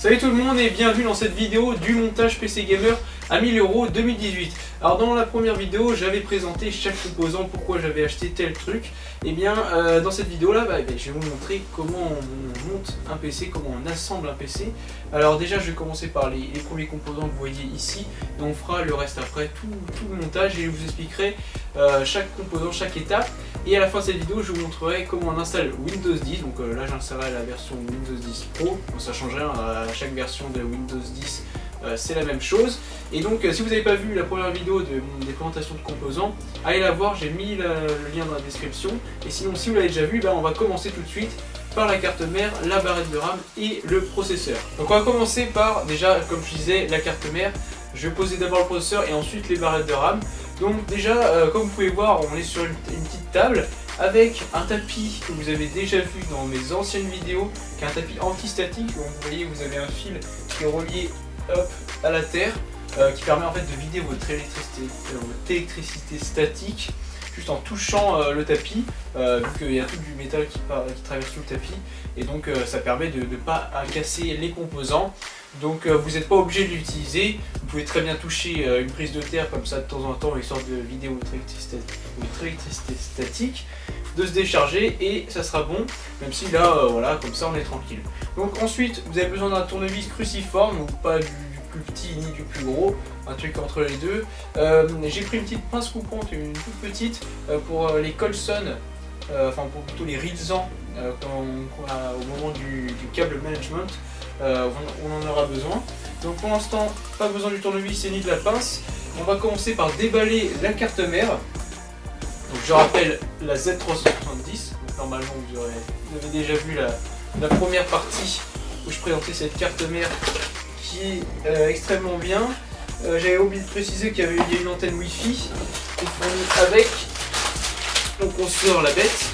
Salut tout le monde et bienvenue dans cette vidéo du montage PC Gamer à 1000 € 2018. Alors dans la première vidéo j'avais présenté chaque composant, pourquoi j'avais acheté tel truc. Et bien dans cette vidéo là je vais vous montrer comment on monte un PC, comment on assemble un PC. Alors déjà je vais commencer par les premiers composants que vous voyez ici et on fera le reste après, tout le montage, et je vous expliquerai chaque composant, chaque étape. Et à la fin de cette vidéo je vous montrerai comment on installe Windows 10. Donc là j'installerai la version Windows 10 Pro, bon, ça change rien, à chaque version de Windows 10 c'est la même chose. Et donc si vous n'avez pas vu la première vidéo des présentations de composants, allez la voir, j'ai mis le lien dans la description. Et sinon si vous l'avez déjà vu, on va commencer tout de suite par la carte mère, la barrette de RAM et le processeur. Donc on va commencer par, déjà comme je disais, la carte mère. Je vais poser d'abord le processeur et ensuite les barrettes de RAM. Donc déjà comme vous pouvez voir, on est sur une petite table avec un tapis que vous avez déjà vu dans mes anciennes vidéos, qui est un tapis anti-statique. Donc vous voyez, vous avez un fil qui est relié à la terre, qui permet en fait de vider votre électricité statique juste en touchant le tapis, vu qu'il y a tout du métal qui traverse tout le tapis, et donc ça permet de ne pas casser les composants. Donc vous n'êtes pas obligé de l'utiliser, vous pouvez très bien toucher une prise de terre comme ça de temps en temps, histoire de vider votre électricité statique, de se décharger, et ça sera bon, même si là voilà, comme ça on est tranquille. Donc ensuite vous avez besoin d'un tournevis cruciforme, donc pas du plus petit ni du plus gros, un truc entre les deux. J'ai pris une petite pince coupante, une toute petite, pour les Colson, enfin pour plutôt les Rilsan, au moment du câble management. On en aura besoin. Donc pour l'instant, pas besoin du tournevis ni de la pince. On va commencer par déballer la carte mère. Donc je rappelle la Z370. Donc normalement vous avez déjà vu la première partie où je présentais cette carte mère qui est extrêmement bien. J'avais oublié de préciser qu'il y a une antenne Wi-Fi qui est fournie avec. Donc on sort la bête.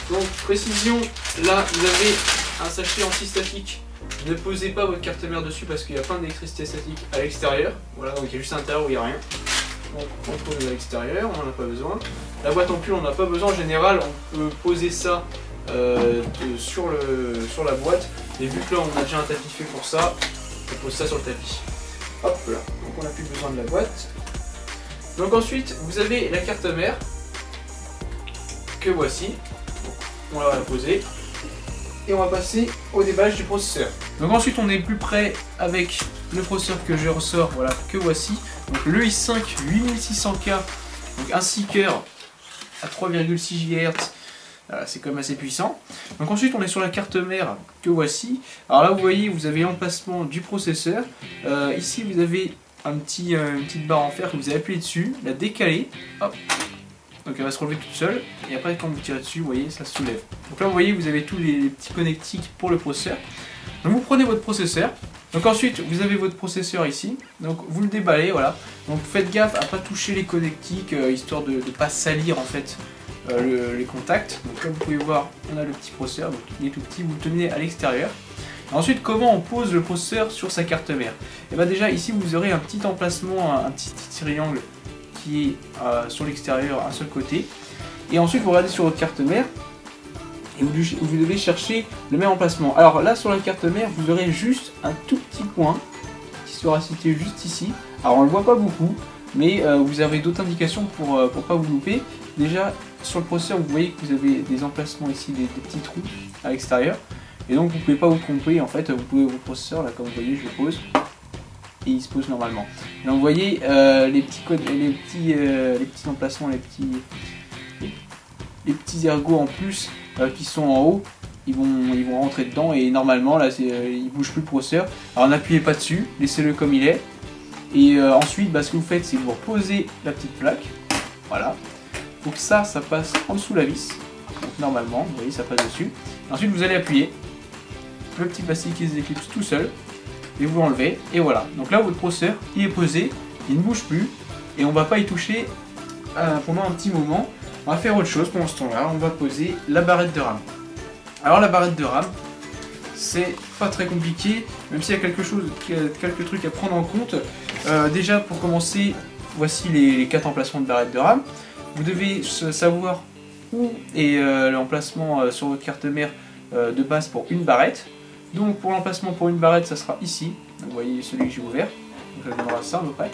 Donc précision, là vous avez un sachet anti-statique. Ne posez pas votre carte mère dessus parce qu'il y a plein d'électricité statique à l'extérieur. Voilà, donc il y a juste à l'intérieur où il n'y a rien. Donc on pose à l'extérieur, on n'en a pas besoin. La boîte en plus on n'en a pas besoin. En général on peut poser ça sur la boîte. Et vu que là on a déjà un tapis fait pour ça, on pose ça sur le tapis. Hop là, donc on n'a plus besoin de la boîte. Donc ensuite vous avez la carte mère que voici. Donc, on va la poser. Et on va passer au déballage du processeur. Donc ensuite on est plus près avec le processeur que je ressors, voilà, que voici. Donc le i5 8600K, donc un seeker à 3,6 GHz, c'est quand même assez puissant. Donc ensuite on est sur la carte mère que voici. Alors là vous voyez, vous avez l'emplacement du processeur. Ici vous avez une petite barre en fer que vous avez appuyé dessus, la décaler, hop. Donc elle va se relever toute seule, et après quand vous tirez dessus, vous voyez, ça se soulève. Donc là vous voyez, vous avez tous les petits connectiques pour le processeur. Donc vous prenez votre processeur, donc ensuite vous avez votre processeur ici, donc vous le déballez, voilà. Donc faites gaffe à ne pas toucher les connectiques, histoire de ne pas salir en fait les contacts. Donc comme vous pouvez voir, on a le petit processeur, donc il est tout petit, vous le tenez à l'extérieur. Ensuite, comment on pose le processeur sur sa carte mère? Et bien déjà ici vous aurez un petit emplacement, un petit triangle qui est sur l'extérieur, un seul côté. Et ensuite vous regardez sur votre carte mère et vous devez chercher le même emplacement. Alors là sur la carte mère vous aurez juste un tout petit point qui sera situé juste ici. Alors on ne le voit pas beaucoup, mais vous avez d'autres indications pour pas vous louper. Déjà sur le processeur vous voyez que vous avez des emplacements ici, des petits trous à l'extérieur. Et donc vous ne pouvez pas vous tromper, en fait vous pouvez votre processeur, là comme vous voyez je le pose. Et il se pose normalement. Et donc vous voyez les petits emplacements, les petits ergots en plus qui sont en haut, ils vont rentrer dedans, et normalement là il bouge plus le processeur. Alors n'appuyez pas dessus, laissez-le comme il est. Et ensuite ce que vous faites, c'est que vous reposez la petite plaque. Voilà. Donc ça passe en dessous de la vis. Donc normalement, vous voyez, ça passe dessus. Ensuite vous allez appuyer. Le petit plastique qui se déclipse tout seul. Et vous l'enlevez, et voilà. Donc là votre processeur il est posé, il ne bouge plus, et on va pas y toucher pendant un petit moment. On va faire autre chose pendant ce temps-là, on va poser la barrette de RAM. Alors la barrette de RAM, c'est pas très compliqué, même s'il y a quelques trucs à prendre en compte. Déjà pour commencer, voici les 4 emplacements de barrette de RAM. Vous devez savoir où est l'emplacement sur votre carte mère de base pour une barrette. Donc pour l'emplacement pour une barrette, ça sera ici. Donc, vous voyez celui que j'ai ouvert. Donc ça donnera ça à peu près.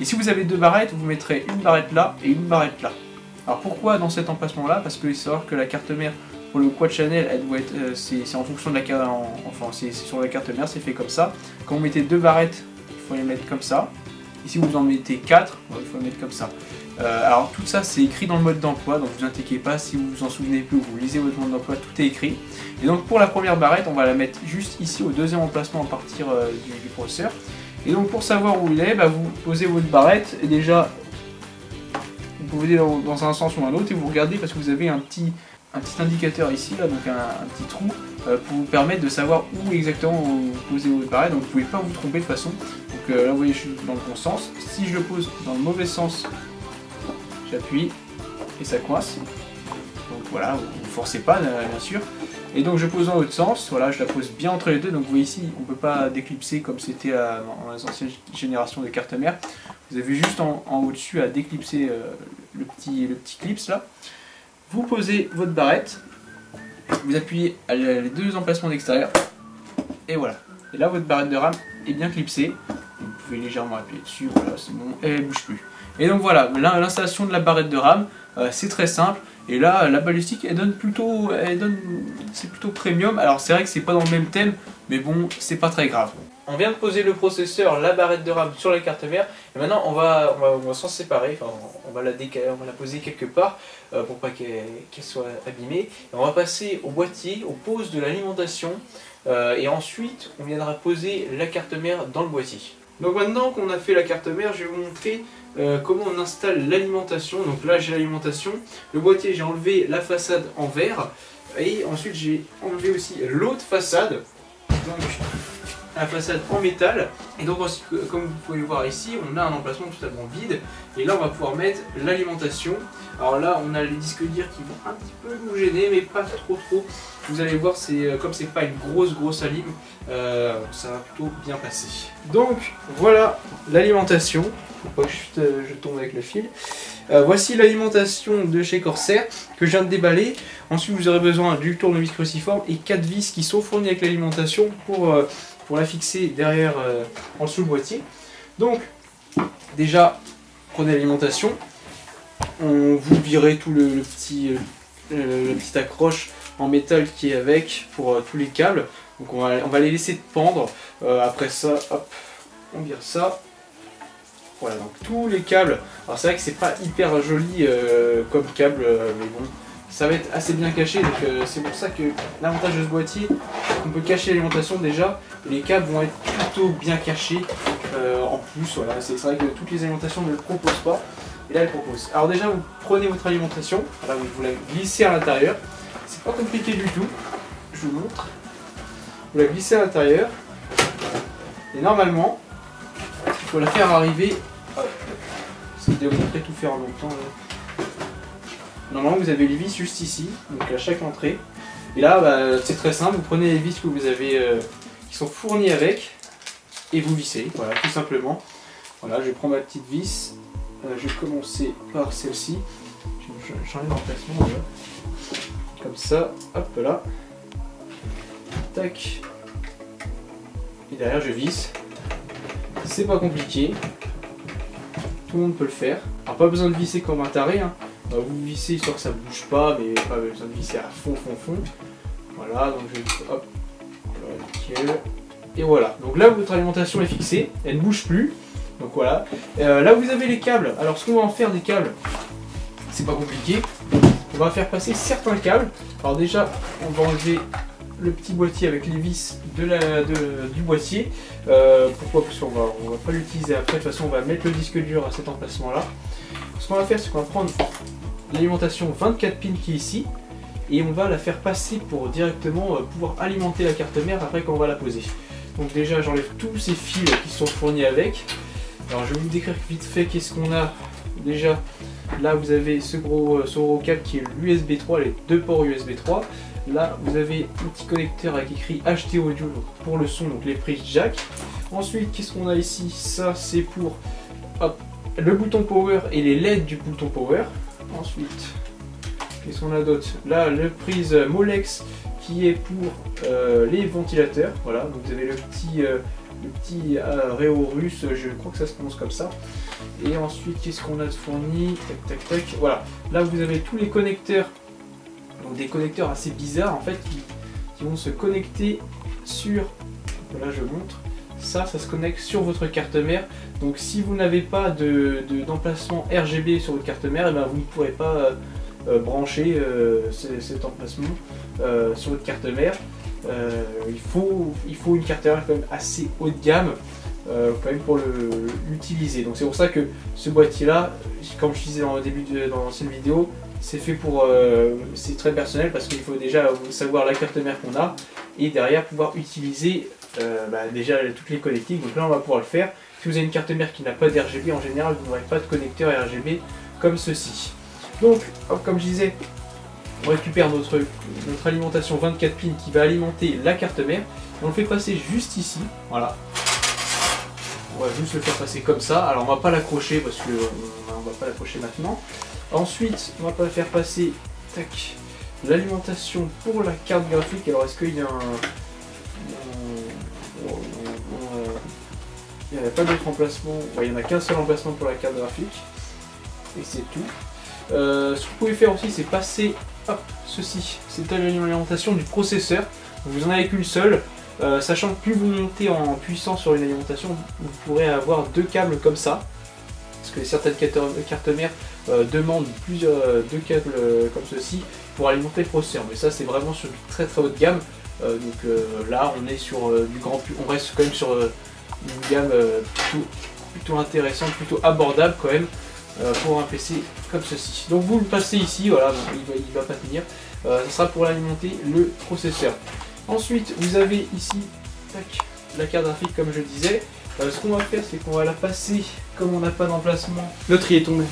Et si vous avez deux barrettes, vous mettrez une barrette là et une barrette là. Alors pourquoi dans cet emplacement là? Parce qu'il faut savoir que la carte mère pour le quad channel, elle doit être, c'est en fonction de la carte, enfin c'est sur la carte mère, c'est fait comme ça. Quand vous mettez deux barrettes, il faut les mettre comme ça. Et si vous en mettez 4, il faut les mettre comme ça. Alors tout ça c'est écrit dans le mode d'emploi, donc vous inquiétez pas, si vous vous en souvenez plus, vous lisez votre mode d'emploi, tout est écrit. Et donc pour la première barrette, on va la mettre juste ici au deuxième emplacement à partir du processeur. Et donc pour savoir où il est, bah, vous posez votre barrette et déjà vous pouvez aller dans un sens ou un autre et vous regardez parce que vous avez un petit indicateur ici, là, donc un petit trou pour vous permettre de savoir où exactement vous posez votre barrette, donc vous ne pouvez pas vous tromper de toute façon. Donc là vous voyez je suis dans le bon sens, si je le pose dans le mauvais sens, j'appuie et ça coince. Donc voilà, vous ne forcez pas bien sûr. Et donc je pose dans l'autre sens, voilà, je la pose bien entre les deux, donc vous voyez ici on ne peut pas déclipser comme c'était dans les anciennes générations de cartes mères. Vous avez juste en haut-dessus à déclipser le petit clips là. Vous posez votre barrette, vous appuyez les deux emplacements d'extérieur, et voilà. Et là votre barrette de RAM est bien clipsée, vous pouvez légèrement appuyer dessus, voilà c'est bon, et elle ne bouge plus. Et donc voilà, l'installation de la barrette de RAM, c'est très simple. Et là, la balistique, c'est plutôt premium. Alors c'est vrai que c'est pas dans le même thème, mais bon, c'est pas très grave. On vient de poser le processeur, la barrette de RAM sur la carte mère. Et maintenant, on va s'en séparer. Enfin, on va la poser quelque part pour pas qu'elle soit abîmée. Et on va passer au boîtier, aux poses de l'alimentation. Et ensuite, on viendra poser la carte mère dans le boîtier. Donc maintenant qu'on a fait la carte mère, je vais vous montrer comment on installe l'alimentation. Donc là j'ai l'alimentation, le boîtier j'ai enlevé la façade en verre et ensuite j'ai enlevé aussi l'autre façade, donc la façade en métal. Et donc aussi, comme vous pouvez voir ici, on a un emplacement totalement vide et là on va pouvoir mettre l'alimentation. Alors là on a les disques durs qui vont un petit peu nous gêner mais pas trop. Vous allez voir, comme c'est pas une grosse alim, ça va plutôt bien passer. Donc voilà l'alimentation. Faut pas que je tombe avec le fil. Voici l'alimentation de chez Corsair que je viens de déballer. Ensuite vous aurez besoin du tournevis cruciforme et 4 vis qui sont fournies avec l'alimentation pour la fixer derrière en dessous le boîtier. Donc déjà prenez l'alimentation, vous virez tout le petit accroche en métal qui est avec pour tous les câbles. Donc on va les laisser pendre. Après ça, hop, on vire ça. Voilà, donc tous les câbles. Alors c'est vrai que c'est pas hyper joli comme câble, mais bon, ça va être assez bien caché. Donc c'est pour ça que l'avantage de ce boîtier, on peut cacher l'alimentation déjà. Et les câbles vont être plutôt bien cachés en plus. Voilà, c'est vrai que toutes les alimentations ne le proposent pas. Et là, elle propose. Alors déjà, vous prenez votre alimentation. Voilà, vous la glissez à l'intérieur. C'est pas compliqué du tout. Je vous montre. Vous la glissez à l'intérieur. Et normalement, il faut la faire arriver. C'est de vous montrer tout faire en même temps. Normalement, vous avez les vis juste ici, donc à chaque entrée. Et là, bah, c'est très simple. Vous prenez les vis que vous avez, qui sont fournies avec, et vous vissez. Voilà, tout simplement. Voilà, je prends ma petite vis. Je vais commencer par celle-ci. Je vais changer d'emplacement. Voilà. Comme ça, hop là. Tac. Et derrière, je visse. C'est pas compliqué. Tout le monde peut le faire. Alors, pas besoin de visser comme un taré. Hein. Vous vissez histoire que ça bouge pas, mais pas besoin de visser à fond. Voilà, donc je vais. Hop. Voilà, nickel. Et voilà. Donc là, votre alimentation est fixée. Elle ne bouge plus. Donc voilà. Là, vous avez les câbles. Alors, ce qu'on va en faire des câbles, c'est pas compliqué. On va faire passer certains câbles. Alors déjà, on va enlever le petit boîtier avec les vis du boîtier. Pourquoi? Parce qu'on va pas l'utiliser après. De toute façon, on va mettre le disque dur à cet emplacement-là. Ce qu'on va faire, c'est qu'on va prendre l'alimentation 24 pins qui est ici et on va la faire passer pour directement pouvoir alimenter la carte mère après quand on va la poser. Donc déjà, j'enlève tous ces fils qui sont fournis avec. Alors je vais vous décrire vite fait qu'est-ce qu'on a. Déjà, là vous avez ce gros câble qui est l'USB 3, les deux ports USB 3. Là vous avez un petit connecteur avec écrit HT Audio pour le son, donc les prises jack. Ensuite, qu'est-ce qu'on a ici? Ça c'est pour le bouton power et les LED du bouton power. Ensuite, qu'est-ce qu'on a d'autre? Là, le prise Molex qui est pour les ventilateurs. Voilà, donc vous avez le petit Réo russe, je crois que ça se prononce comme ça. Et ensuite, qu'est-ce qu'on a de fourni? Tac, tac, tac. Voilà, là vous avez tous les connecteurs, donc des connecteurs assez bizarres en fait, qui vont se connecter sur. Voilà, je montre. Ça se connecte sur votre carte mère. Donc si vous n'avez pas d'emplacement RGB sur votre carte mère, et ben vous ne pourrez pas brancher cet emplacement sur votre carte mère. Il faut une carte mère quand même assez haut de gamme quand même pour l'utiliser. Donc c'est pour ça que ce boîtier là, comme je disais dans le début dans l'ancienne vidéo, c'est fait pour c'est très personnel parce qu'il faut déjà savoir la carte mère qu'on a et derrière pouvoir utiliser déjà toutes les connectiques. Donc là on va pouvoir le faire. Si vous avez une carte mère qui n'a pas d'RGB, en général vous n'aurez pas de connecteur RGB comme ceci. Donc comme je disais, on récupère notre alimentation 24 pins qui va alimenter la carte mère. On le fait passer juste ici, voilà. On va juste le faire passer comme ça. Alors on va pas l'accrocher parce que on va pas l'accrocher maintenant. Ensuite, on va pas faire passer l'alimentation pour la carte graphique. Alors est-ce qu'il y a il n'y a pas d'autre emplacement. Ouais, il n'y en a qu'un seul emplacement pour la carte graphique. Et c'est tout. Ce que vous pouvez faire aussi, c'est passer ceci. C'est l'alimentation du processeur. Vous en avez qu'une seule. Sachant que plus vous montez en puissance sur une alimentation, vous pourrez avoir deux câbles comme ça. Parce que certaines cartes mères demandent deux câbles comme ceci pour alimenter le processeur. Mais ça, c'est vraiment sur du très très haut de gamme. Là, on est sur du grand. On reste quand même sur une gamme plutôt intéressante, plutôt abordable quand même pour un PC comme ceci. Donc vous le passez ici, voilà, il va pas tenir. Ça sera pour alimenter le processeur. Ensuite, vous avez ici la carte graphique comme je disais. Ce qu'on va faire, c'est qu'on va la passer, comme on n'a pas d'emplacement. Le tri est tombé.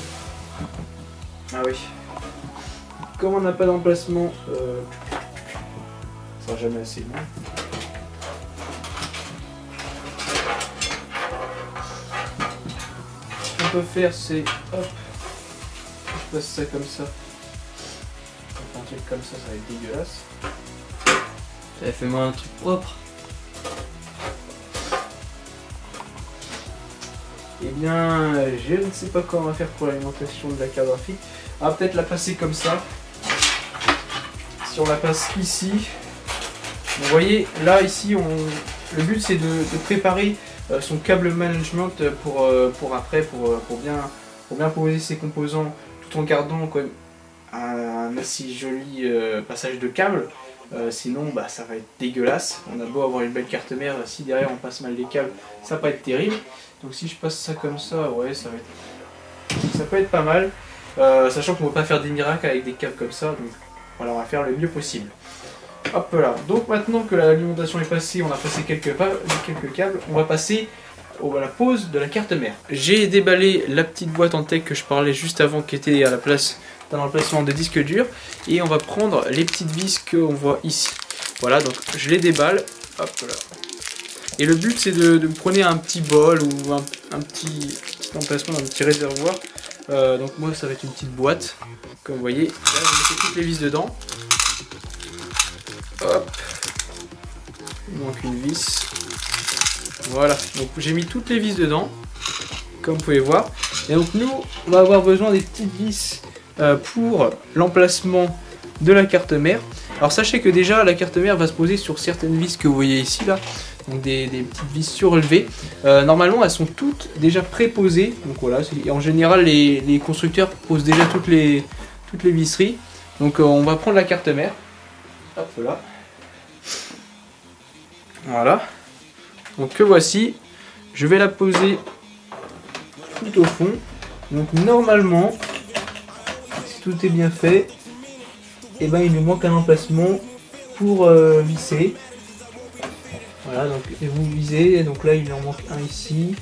Ah oui. Comme on n'a pas d'emplacement, ça sera jamais assez loin. Ce qu'on peut faire, c'est je passe ça comme ça. Un truc comme ça va être dégueulasse. Fais-moi un truc propre. Eh bien, je ne sais pas comment on va faire pour l'alimentation de la carte graphique. On va peut-être la passer comme ça. Si on la passe ici, vous voyez, là, ici, le but c'est de préparer son câble management pour après, pour bien poser ses composants, tout en gardant quand même un assez joli passage de câble. Sinon ça va être dégueulasse. On a beau avoir une belle carte mère, si derrière on passe mal les câbles, ça va pas être terrible. Donc si je passe ça comme ça, ouais, ça peut être pas mal. Sachant qu'on ne va pas faire des miracles avec des câbles comme ça, donc voilà, on va faire le mieux possible. Hop là, donc maintenant que l'alimentation est passée, on a passé quelques câbles, on va passer à la pose de la carte mère. J'ai déballé la petite boîte en tech que je parlais juste avant, qui était à la place d'un emplacement de disque dur, et on va prendre les petites vis qu'on voit ici. Voilà, donc je les déballe, hop là. Et le but c'est de prendre un petit bol ou un petit emplacement, un petit réservoir. Donc moi ça va être une petite boîte, comme vous voyez. Là je mets toutes les vis dedans. Hop. Il manque une vis. Voilà, donc j'ai mis toutes les vis dedans, comme vous pouvez voir. Et donc nous, on va avoir besoin des petites vis pour l'emplacement de la carte mère. Alors sachez que déjà la carte mère va se poser sur certaines vis que vous voyez ici là. Donc des petites vis surélevées. Normalement elles sont toutes déjà préposées. Donc voilà, en général les constructeurs posent déjà toutes les visseries. Donc on va prendre la carte mère. Hop là. Voilà. Donc que voici. Je vais la poser tout au fond. Donc normalement, si tout est bien fait, et ben il nous manque un emplacement pour visser. Voilà, donc et vous visez, donc là il en manque un ici.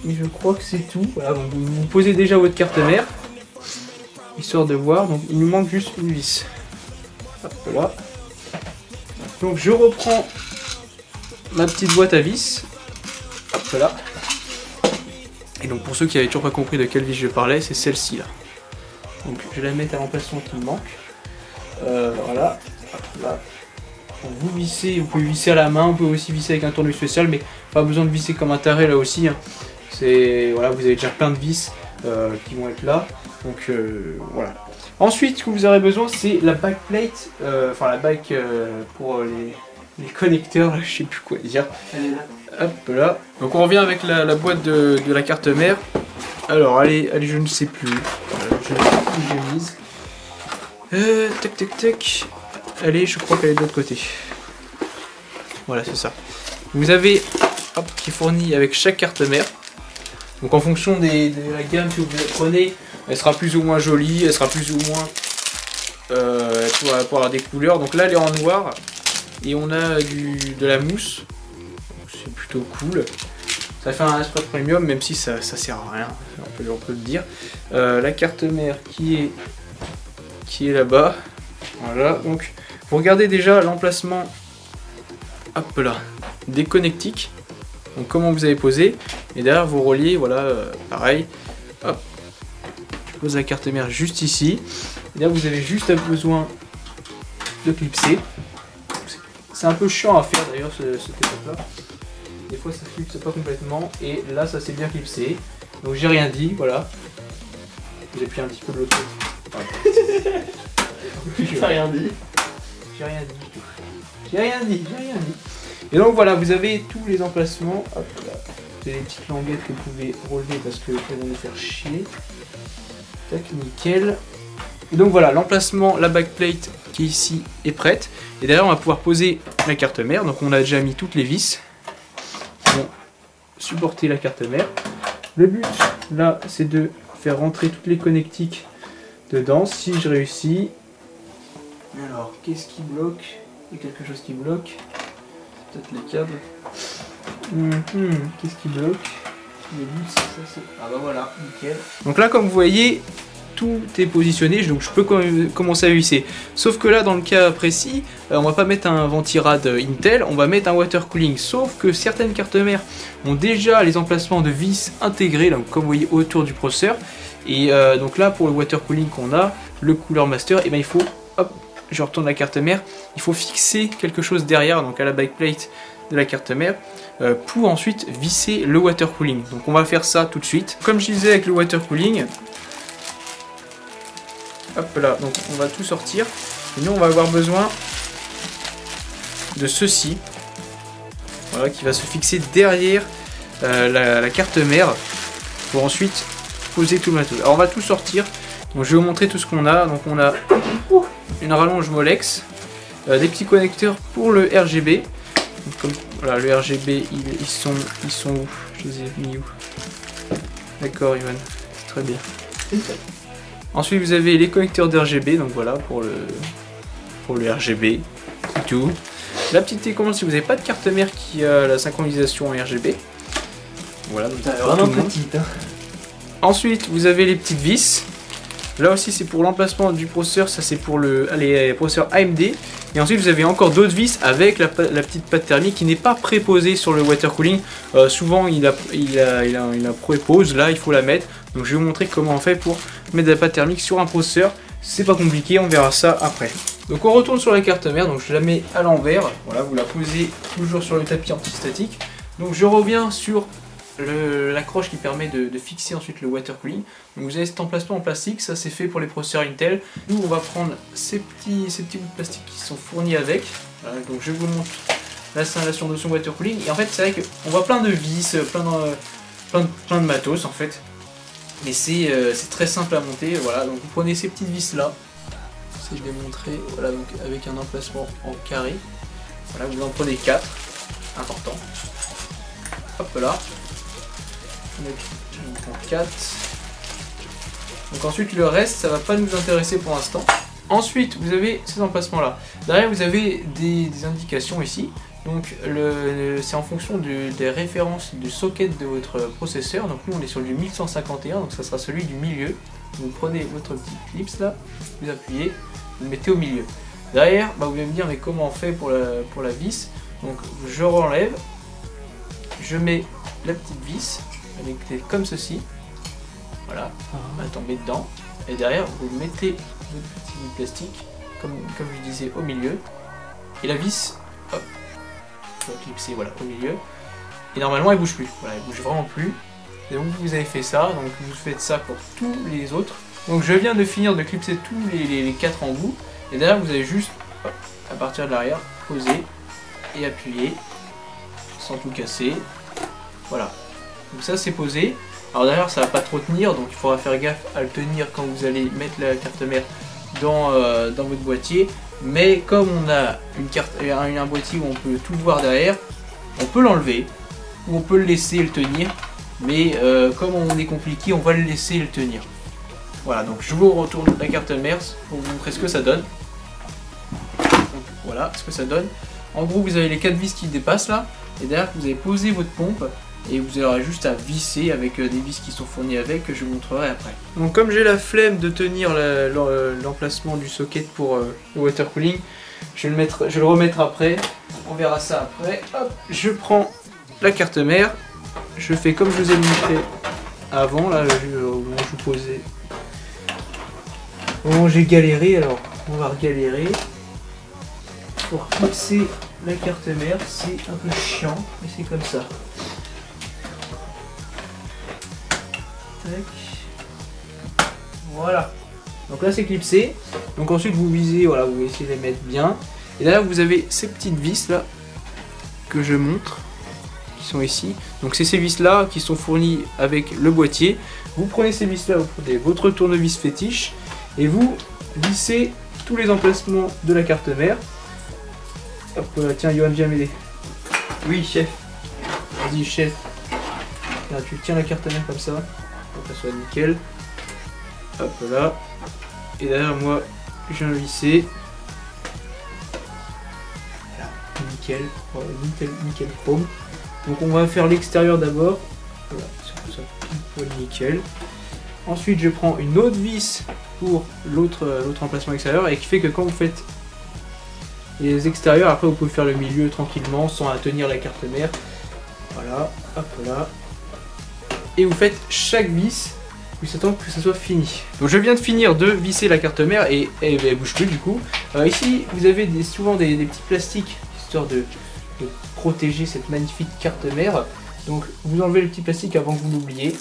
Et je crois que c'est tout. Voilà, donc vous posez déjà votre carte mère, histoire de voir. Donc il nous manque juste une vis. Hop là. Donc je reprends ma petite boîte à vis. Hop là. Et donc pour ceux qui n'avaient toujours pas compris de quelle vis je parlais, c'est celle-ci là. Donc je vais la mettre à l'emplacement qui me manque. Voilà. Là. Vous vissez, vous pouvez visser à la main, vous pouvez aussi visser avec un tournevis spécial, mais pas besoin de visser comme un taré là aussi. Hein. C'est voilà, vous avez déjà plein de vis qui vont être là. Donc voilà. Ensuite, ce que vous aurez besoin, c'est la backplate, enfin la back pour les connecteurs, là, je sais plus quoi dire. Elle est là. Hop là. Donc on revient avec la boîte de la carte mère. Alors allez, je ne sais plus. Je ne sais plus où j'ai mise. Tac tac tac. Allez, je crois qu'elle est de l'autre côté. Voilà, c'est ça. Vous avez hop, qui est fourni avec chaque carte mère. Donc en fonction de la gamme que vous prenez, elle sera plus ou moins jolie, elle sera plus ou moins elle pourra avoir des couleurs. Donc là elle est en noir et on a de la mousse. C'est plutôt cool. Ça fait un Esprit Premium même si ça sert à rien, on peut le dire. La carte mère qui est là-bas. Voilà, donc vous regardez déjà l'emplacement hop là, des connectiques. Donc comment vous avez posé, et derrière vous reliez, voilà, pareil, hop, je pose la carte mère juste ici, et là vous avez juste besoin de clipser. C'est un peu chiant à faire d'ailleurs ce setup là, des fois ça clipse pas complètement, et là ça s'est bien clipsé, donc j'ai rien dit, voilà, j'ai pris un petit peu de l'autre côté. T'as rien dit. J'ai rien dit du tout. J'ai rien dit. Et donc voilà, vous avez tous les emplacements. Hop là. Vous avez les petites languettes que vous pouvez relever parce qu'elles vont nous faire chier. Tac, nickel. Et donc voilà, l'emplacement, la backplate qui est ici est prête. Et derrière, on va pouvoir poser la carte mère. Donc on a déjà mis toutes les vis qui vont supporter la carte mère. Le but là, c'est de faire rentrer toutes les connectiques dedans. Si je réussis. Alors, qu'est-ce qui bloque? Il y a quelque chose qui bloque. Peut-être les câbles. Qu'est-ce qui bloque? Ah bah voilà, nickel. Donc là, comme vous voyez, tout est positionné, donc je peux commencer à visser. Sauf que là, dans le cas précis, on va pas mettre un ventirad Intel, on va mettre un water cooling. Sauf que certaines cartes mères ont déjà les emplacements de vis intégrés, donc comme vous voyez autour du processeur. Et donc là, pour le water cooling qu'on a, le Cooler Master, et ben il faut, hop, je retourne la carte mère, il faut fixer quelque chose derrière, donc à la backplate de la carte mère, pour ensuite visser le water cooling. Donc on va faire ça tout de suite. Comme je disais avec le water cooling, hop là, donc on va tout sortir. Et nous on va avoir besoin de ceci, voilà, qui va se fixer derrière la carte mère pour ensuite poser tout le matos. Alors on va tout sortir. Donc je vais vous montrer tout ce qu'on a. Donc on a une rallonge Molex, des petits connecteurs pour le RGB. Donc, comme, voilà, le RGB, ils sont où? Je les ai mis où? D'accord, Ivan, c'est très bien. Ensuite, vous avez les connecteurs d'RGB, donc voilà, pour le RGB, c'est tout. La petite télécommande, si vous n'avez pas de carte mère qui a la synchronisation en RGB. Voilà, donc vraiment petite. Hein. Ensuite, vous avez les petites vis. Là aussi, c'est pour l'emplacement du processeur, ça c'est pour les processeurs AMD. Et ensuite, vous avez encore d'autres vis avec la petite pâte thermique qui n'est pas préposée sur le water cooling. Souvent, il la prépose, là, il faut la mettre. Donc, je vais vous montrer comment on fait pour mettre de la pâte thermique sur un processeur. C'est pas compliqué, on verra ça après. Donc, on retourne sur la carte mère. Donc, je la mets à l'envers. Voilà, vous la posez toujours sur le tapis antistatique. Donc, je reviens sur l'accroche qui permet de fixer ensuite le water cooling. Donc vous avez cet emplacement en plastique, ça c'est fait pour les processeurs Intel. Nous on va prendre ces petits bouts de plastique qui sont fournis avec. Voilà, donc je vous montre l'installation de son water cooling. Et en fait c'est vrai qu'on voit plein de vis, plein de matos en fait. Mais c'est très simple à monter. Voilà, donc vous prenez ces petites vis là. Si je vais montrer, voilà, donc avec un emplacement en carré. Voilà, vous en prenez 4, important. Hop là. Donc 4. Donc ensuite le reste ça va pas nous intéresser pour l'instant. Ensuite vous avez ces emplacements là. Derrière vous avez des indications ici. Donc c'est en fonction des références du socket de votre processeur. Donc nous on est sur du 1151, donc ça sera celui du milieu. Vous prenez votre petit clips là, vous appuyez, vous le mettez au milieu. Derrière vous allez me dire mais comment on fait pour la vis. Donc je renlève, je mets la petite vis. Elle est comme ceci, voilà, on va tomber dedans, et derrière vous mettez votre petit bout de plastique, comme je disais, au milieu. Et la vis, hop, on va clipser, voilà, au milieu. Et normalement, elle bouge plus. Voilà, elle bouge vraiment plus. Et donc, vous avez fait ça. Donc, vous faites ça pour tous les autres. Donc, je viens de finir de clipser tous les 4 embouts. Et derrière, vous avez juste, hop, à partir de l'arrière, poser et appuyer sans tout casser. Voilà. Donc, ça, c'est posé. Alors, derrière, ça va pas trop tenir. Donc, il faudra faire gaffe à le tenir quand vous allez mettre la carte mère dans votre boîtier. Mais comme on a un boîtier où on peut tout voir derrière, on peut l'enlever ou on peut le laisser le tenir. Mais comme on est compliqué, on va le laisser le tenir. Voilà, donc je vous retourne la carte mère pour vous montrer ce que ça donne. Donc, voilà ce que ça donne. En gros, vous avez les 4 vis qui dépassent là. Et derrière, vous avez posé votre pompe. Et vous aurez juste à visser avec des vis qui sont fournies avec, que je vous montrerai après. Donc comme j'ai la flemme de tenir l'emplacement du socket pour le water cooling, je vais le remettre après, on verra ça après. Hop, je prends la carte mère, je fais comme je vous ai montré avant, là au moment où je vous posais. Au moment où j'ai galéré, alors on va regalérer. Pour fixer la carte mère, c'est un peu chiant, mais c'est comme ça. Voilà, donc là c'est clipsé. Donc ensuite vous visez, voilà, vous essayez de les mettre bien. Et là vous avez ces petites vis là que je montre, qui sont ici. Donc c'est ces vis là qui sont fournies avec le boîtier. Vous prenez ces vis là, vous prenez votre tournevis fétiche et vous vissez tous les emplacements de la carte mère. Hop là, tiens Johan, viens m'aider. Oui, chef. Vas-y chef. Là, tu tiens la carte mère comme ça. Pour que ça soit nickel. Hop là. Et derrière moi, je viens visser. Voilà, nickel. Voilà, nickel chrome. Donc on va faire l'extérieur d'abord. Voilà, c'est ça, pour nickel. Ensuite, je prends une autre vis pour l'autre emplacement extérieur et qui fait que quand vous faites les extérieurs, après vous pouvez faire le milieu tranquillement sans tenir la carte mère. Voilà, hop là. Et vous faites chaque vis jusqu'à temps que ça soit fini. Donc je viens de finir de visser la carte mère et elle bouge plus du coup. Ici vous avez souvent des petits plastiques histoire de protéger cette magnifique carte mère. Donc vous enlevez le petit plastique avant que vous l'oubliez.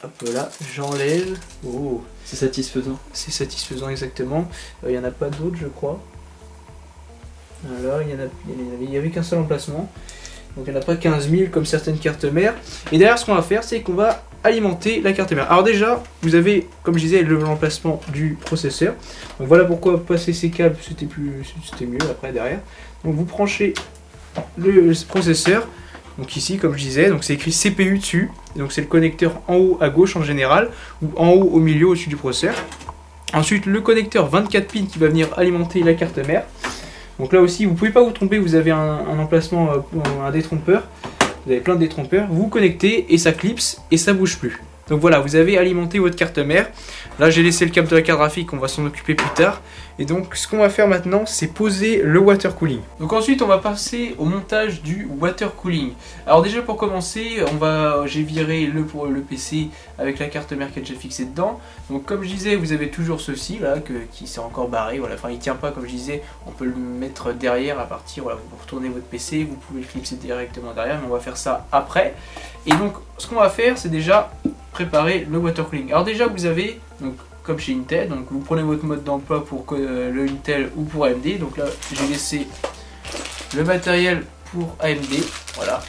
Hop là, j'enlève. Oh, c'est satisfaisant. C'est satisfaisant exactement. Il n'y en a pas d'autres je crois. Voilà, il n'y avait qu'un seul emplacement. Donc il n'y en a pas 15 000 comme certaines cartes mères. Et derrière ce qu'on va faire, c'est qu'on va alimenter la carte mère. Alors déjà, vous avez, comme je disais, l'emplacement du processeur. Donc voilà pourquoi passer ces câbles, c'était mieux après derrière. Donc vous branchez le processeur. Donc ici, comme je disais, donc c'est écrit CPU dessus. Donc c'est le connecteur en haut à gauche en général, ou en haut au milieu au-dessus du processeur. Ensuite le connecteur 24 pins qui va venir alimenter la carte mère. Donc là aussi, vous ne pouvez pas vous tromper, vous avez un emplacement, un détrompeur, vous avez plein de détrompeurs, vous connectez et ça clipse et ça bouge plus. Donc voilà, vous avez alimenté votre carte mère. Là, j'ai laissé le câble de la carte graphique, on va s'en occuper plus tard. Et donc, ce qu'on va faire maintenant, c'est poser le water cooling. Donc ensuite, on va passer au montage du water cooling. Alors déjà, pour commencer, j'ai viré le PC avec la carte mère qui est déjà fixée dedans. Donc comme je disais, vous avez toujours ceci là, qui s'est encore barré. Voilà. Enfin, il tient pas, comme je disais, on peut le mettre derrière à partir. Voilà, vous retournez votre PC, vous pouvez le clipser directement derrière, mais on va faire ça après. Et donc, ce qu'on va faire, c'est déjà préparer le water cooling. Alors déjà, vous avez, donc, comme chez Intel, donc vous prenez votre mode d'emploi pour le Intel ou pour AMD. Donc là, j'ai laissé le matériel pour AMD. Voilà.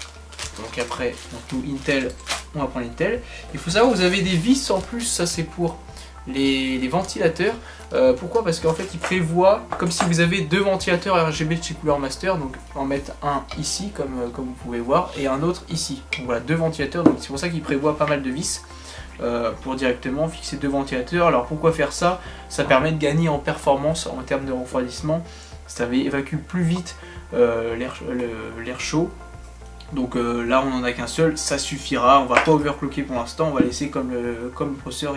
Donc après, donc nous Intel, on va prendre Intel. Il faut savoir, vous avez des vis en plus. Ça, c'est pour les ventilateurs. Pourquoi? Parce qu'en fait, il prévoit, comme si vous avez deux ventilateurs RGB de chez Cooler Master, donc en mettre un ici, comme vous pouvez voir, et un autre ici. Donc voilà, deux ventilateurs. Donc c'est pour ça qu'il prévoit pas mal de vis. Pour directement fixer deux ventilateurs. Alors pourquoi faire ça? Ça permet de gagner en performance en termes de refroidissement. Ça évacue plus vite l'air chaud. Donc là on n'en a qu'un seul, ça suffira. On va pas overclocker pour l'instant, on va laisser comme le processeur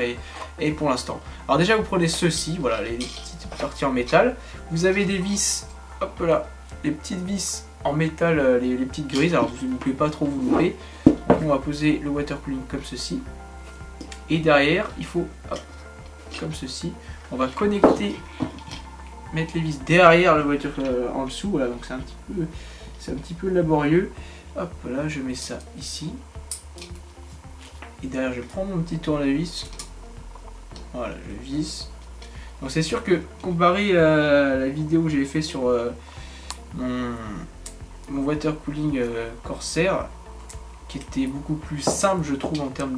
est pour l'instant. Alors déjà vous prenez ceci, voilà les petites parties en métal. Vous avez des vis, hop là, les petites vis en métal, les petites grises. Alors vous ne pouvez pas trop vous louper. Donc on va poser le water cooling comme ceci. Et derrière, il faut, hop, comme ceci, on va connecter mettre les vis derrière la voiture en dessous, voilà, donc c'est un petit peu laborieux. Hop là, je mets ça ici. Et derrière, je prends mon petit tournevis. Voilà, je visse. Donc c'est sûr que comparé à la vidéo que j'avais fait sur mon water cooling Corsair, qui était beaucoup plus simple, je trouve, en termes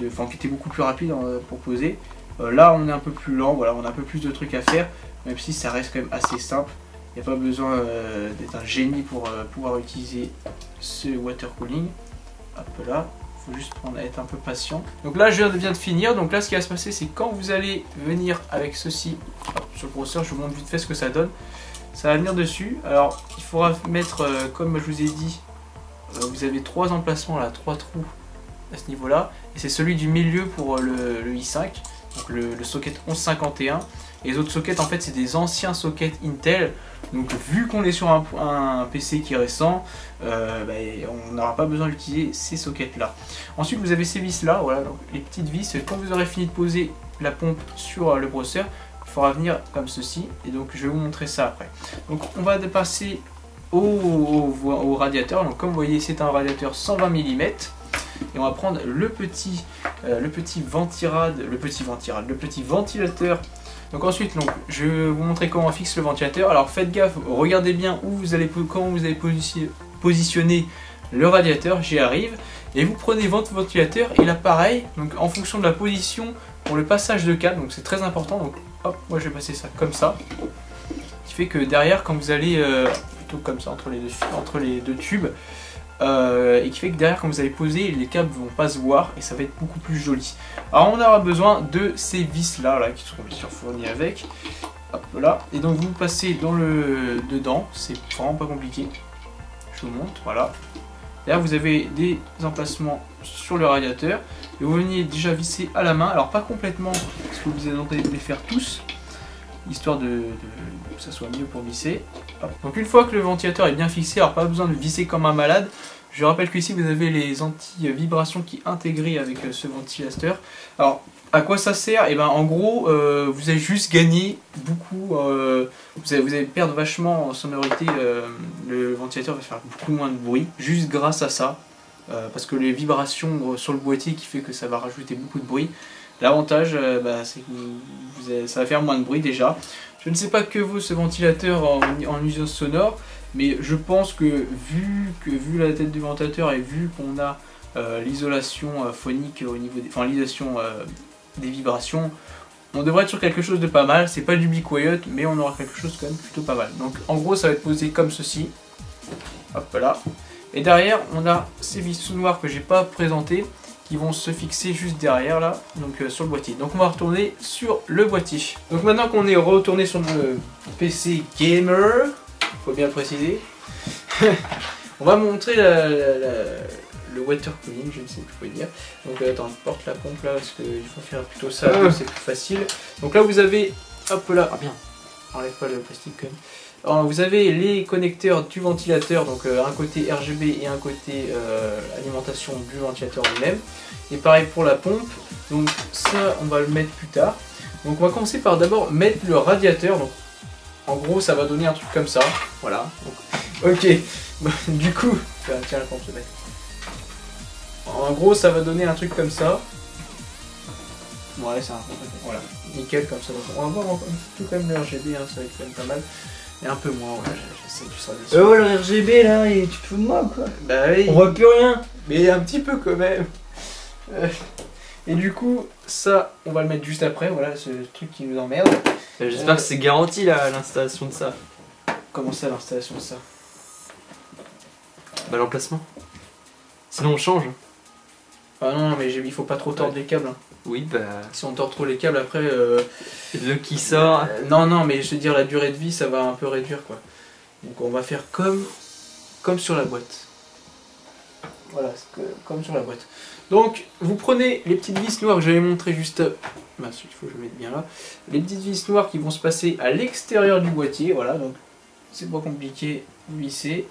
enfin, qui était beaucoup plus rapide pour poser. Là, on est un peu plus lent, voilà, on a un peu plus de trucs à faire, même si ça reste quand même assez simple. Il n'y a pas besoin d'être un génie pour pouvoir utiliser ce water cooling. Hop là, il faut juste être un peu patient. Donc là, je viens de finir. Donc là, ce qui va se passer, c'est quand vous allez venir avec ceci hop, sur le brosseur, je vous montre vite fait ce que ça donne. Ça va venir dessus. Alors, il faudra mettre, comme je vous ai dit, vous avez 3 emplacements là, 3 trous à ce niveau-là. Et c'est celui du milieu pour le i5, donc le socket 1151. Et les autres sockets, en fait, c'est des anciens sockets Intel. Donc, vu qu'on est sur un PC qui est récent, on n'aura pas besoin d'utiliser ces sockets-là. Ensuite, vous avez ces vis-là, voilà, donc les petites vis. Quand vous aurez fini de poser la pompe sur le brosseur, il faudra venir comme ceci. Et donc, je vais vous montrer ça après. Donc, on va passer au radiateur. Donc, comme vous voyez, c'est un radiateur 120 mm. Et on va prendre le petit ventilateur. Donc ensuite, je vais vous montrer comment on fixe le ventilateur. Alors faites gaffe, regardez bien comment vous allez positionner le radiateur, j'y arrive. Et vous prenez votre ventilateur et là pareil, donc en fonction de la position pour le passage de câble, donc c'est très important. Donc hop, moi je vais passer ça comme ça. Ce qui fait que derrière, quand vous allez plutôt comme ça entre les deux tubes, et qui fait que derrière quand vous allez poser, les câbles vont pas se voir et ça va être beaucoup plus joli. Alors on aura besoin de ces vis là, qui sont bien sûr fournies avec. Hop là. Et donc vous passez dedans, c'est vraiment pas compliqué. Je vous montre, voilà. Derrière vous avez des emplacements sur le radiateur et vous venez déjà visser à la main. Alors pas complètement, parce que vous allez les faire tous, histoire que ça soit mieux pour visser. Hop. Donc une fois que le ventilateur est bien fixé, alors pas besoin de visser comme un malade. Je rappelle qu'ici vous avez les anti-vibrations qui intégrés avec ce ventilateur. Alors à quoi ça sert? Et ben en gros vous allez juste gagner beaucoup, vous allez perdre vachement en sonorité, le ventilateur va faire beaucoup moins de bruit juste grâce à ça, parce que les vibrations sur le boîtier qui fait que ça va rajouter beaucoup de bruit. L'avantage c'est que ça va faire moins de bruit déjà. Je ne sais pas que vaut ce ventilateur en nuisance sonore, mais je pense que vu la tête du ventilateur et vu qu'on a l'isolation phonique au niveau l'isolation des vibrations, on devrait être sur quelque chose de pas mal. C'est pas du Be Quiet, mais on aura quelque chose quand même plutôt pas mal. Donc en gros ça va être posé comme ceci. Hop là. Et derrière on a ces vis noires que j'ai pas présentées, qui vont se fixer juste derrière là, donc sur le boîtier. Donc on va retourner sur le boîtier. Donc maintenant qu'on est retourné sur le PC gamer, faut bien le préciser, on va montrer le water cooling, je ne sais plus quoi dire. Donc attends, je porte la pompe là parce qu'il faut faire plutôt ça, c'est plus facile. Donc là vous avez, hop là, ah bien, enlève pas le plastique quand même. Alors, vous avez les connecteurs du ventilateur, donc un côté RGB et un côté alimentation du ventilateur lui-même. Et pareil pour la pompe, donc ça on va le mettre plus tard. Donc on va commencer par d'abord mettre le radiateur. Donc en gros ça va donner un truc comme ça, voilà. Donc, ok, du coup, tiens la pompe se met. En gros ça va donner un truc comme ça. Ouais, c'est un voilà, nickel comme ça. Donc, on va voir un petit peu quand même le RGB, hein, ça va être quand même pas mal. Et un peu moins, ouais, je sais que tu seras déçu. Oh le RGB là, et tu te fous de moi quoi? Bah oui. On voit plus rien. Mais un petit peu quand même. Et du coup, ça, on va le mettre juste après, voilà, ce truc qui nous emmerde. J'espère que c'est garanti là, l'installation de ça. Comment ça, l'installation de ça? Bah l'emplacement. Sinon on change. Ah non, mais il faut pas trop tordre les câbles. Hein. Oui, bah... Si on tord trop les câbles, après... le qui sort... non, mais je veux dire, la durée de vie, ça va un peu réduire, quoi. Donc on va faire comme sur la boîte. Voilà, comme sur la boîte. Donc, vous prenez les petites vis noires que j'avais montré juste... Bah, il faut que je mette bien là. Les petites vis noires qui vont se passer à l'extérieur du boîtier, voilà, donc c'est pas compliqué, vous vissez.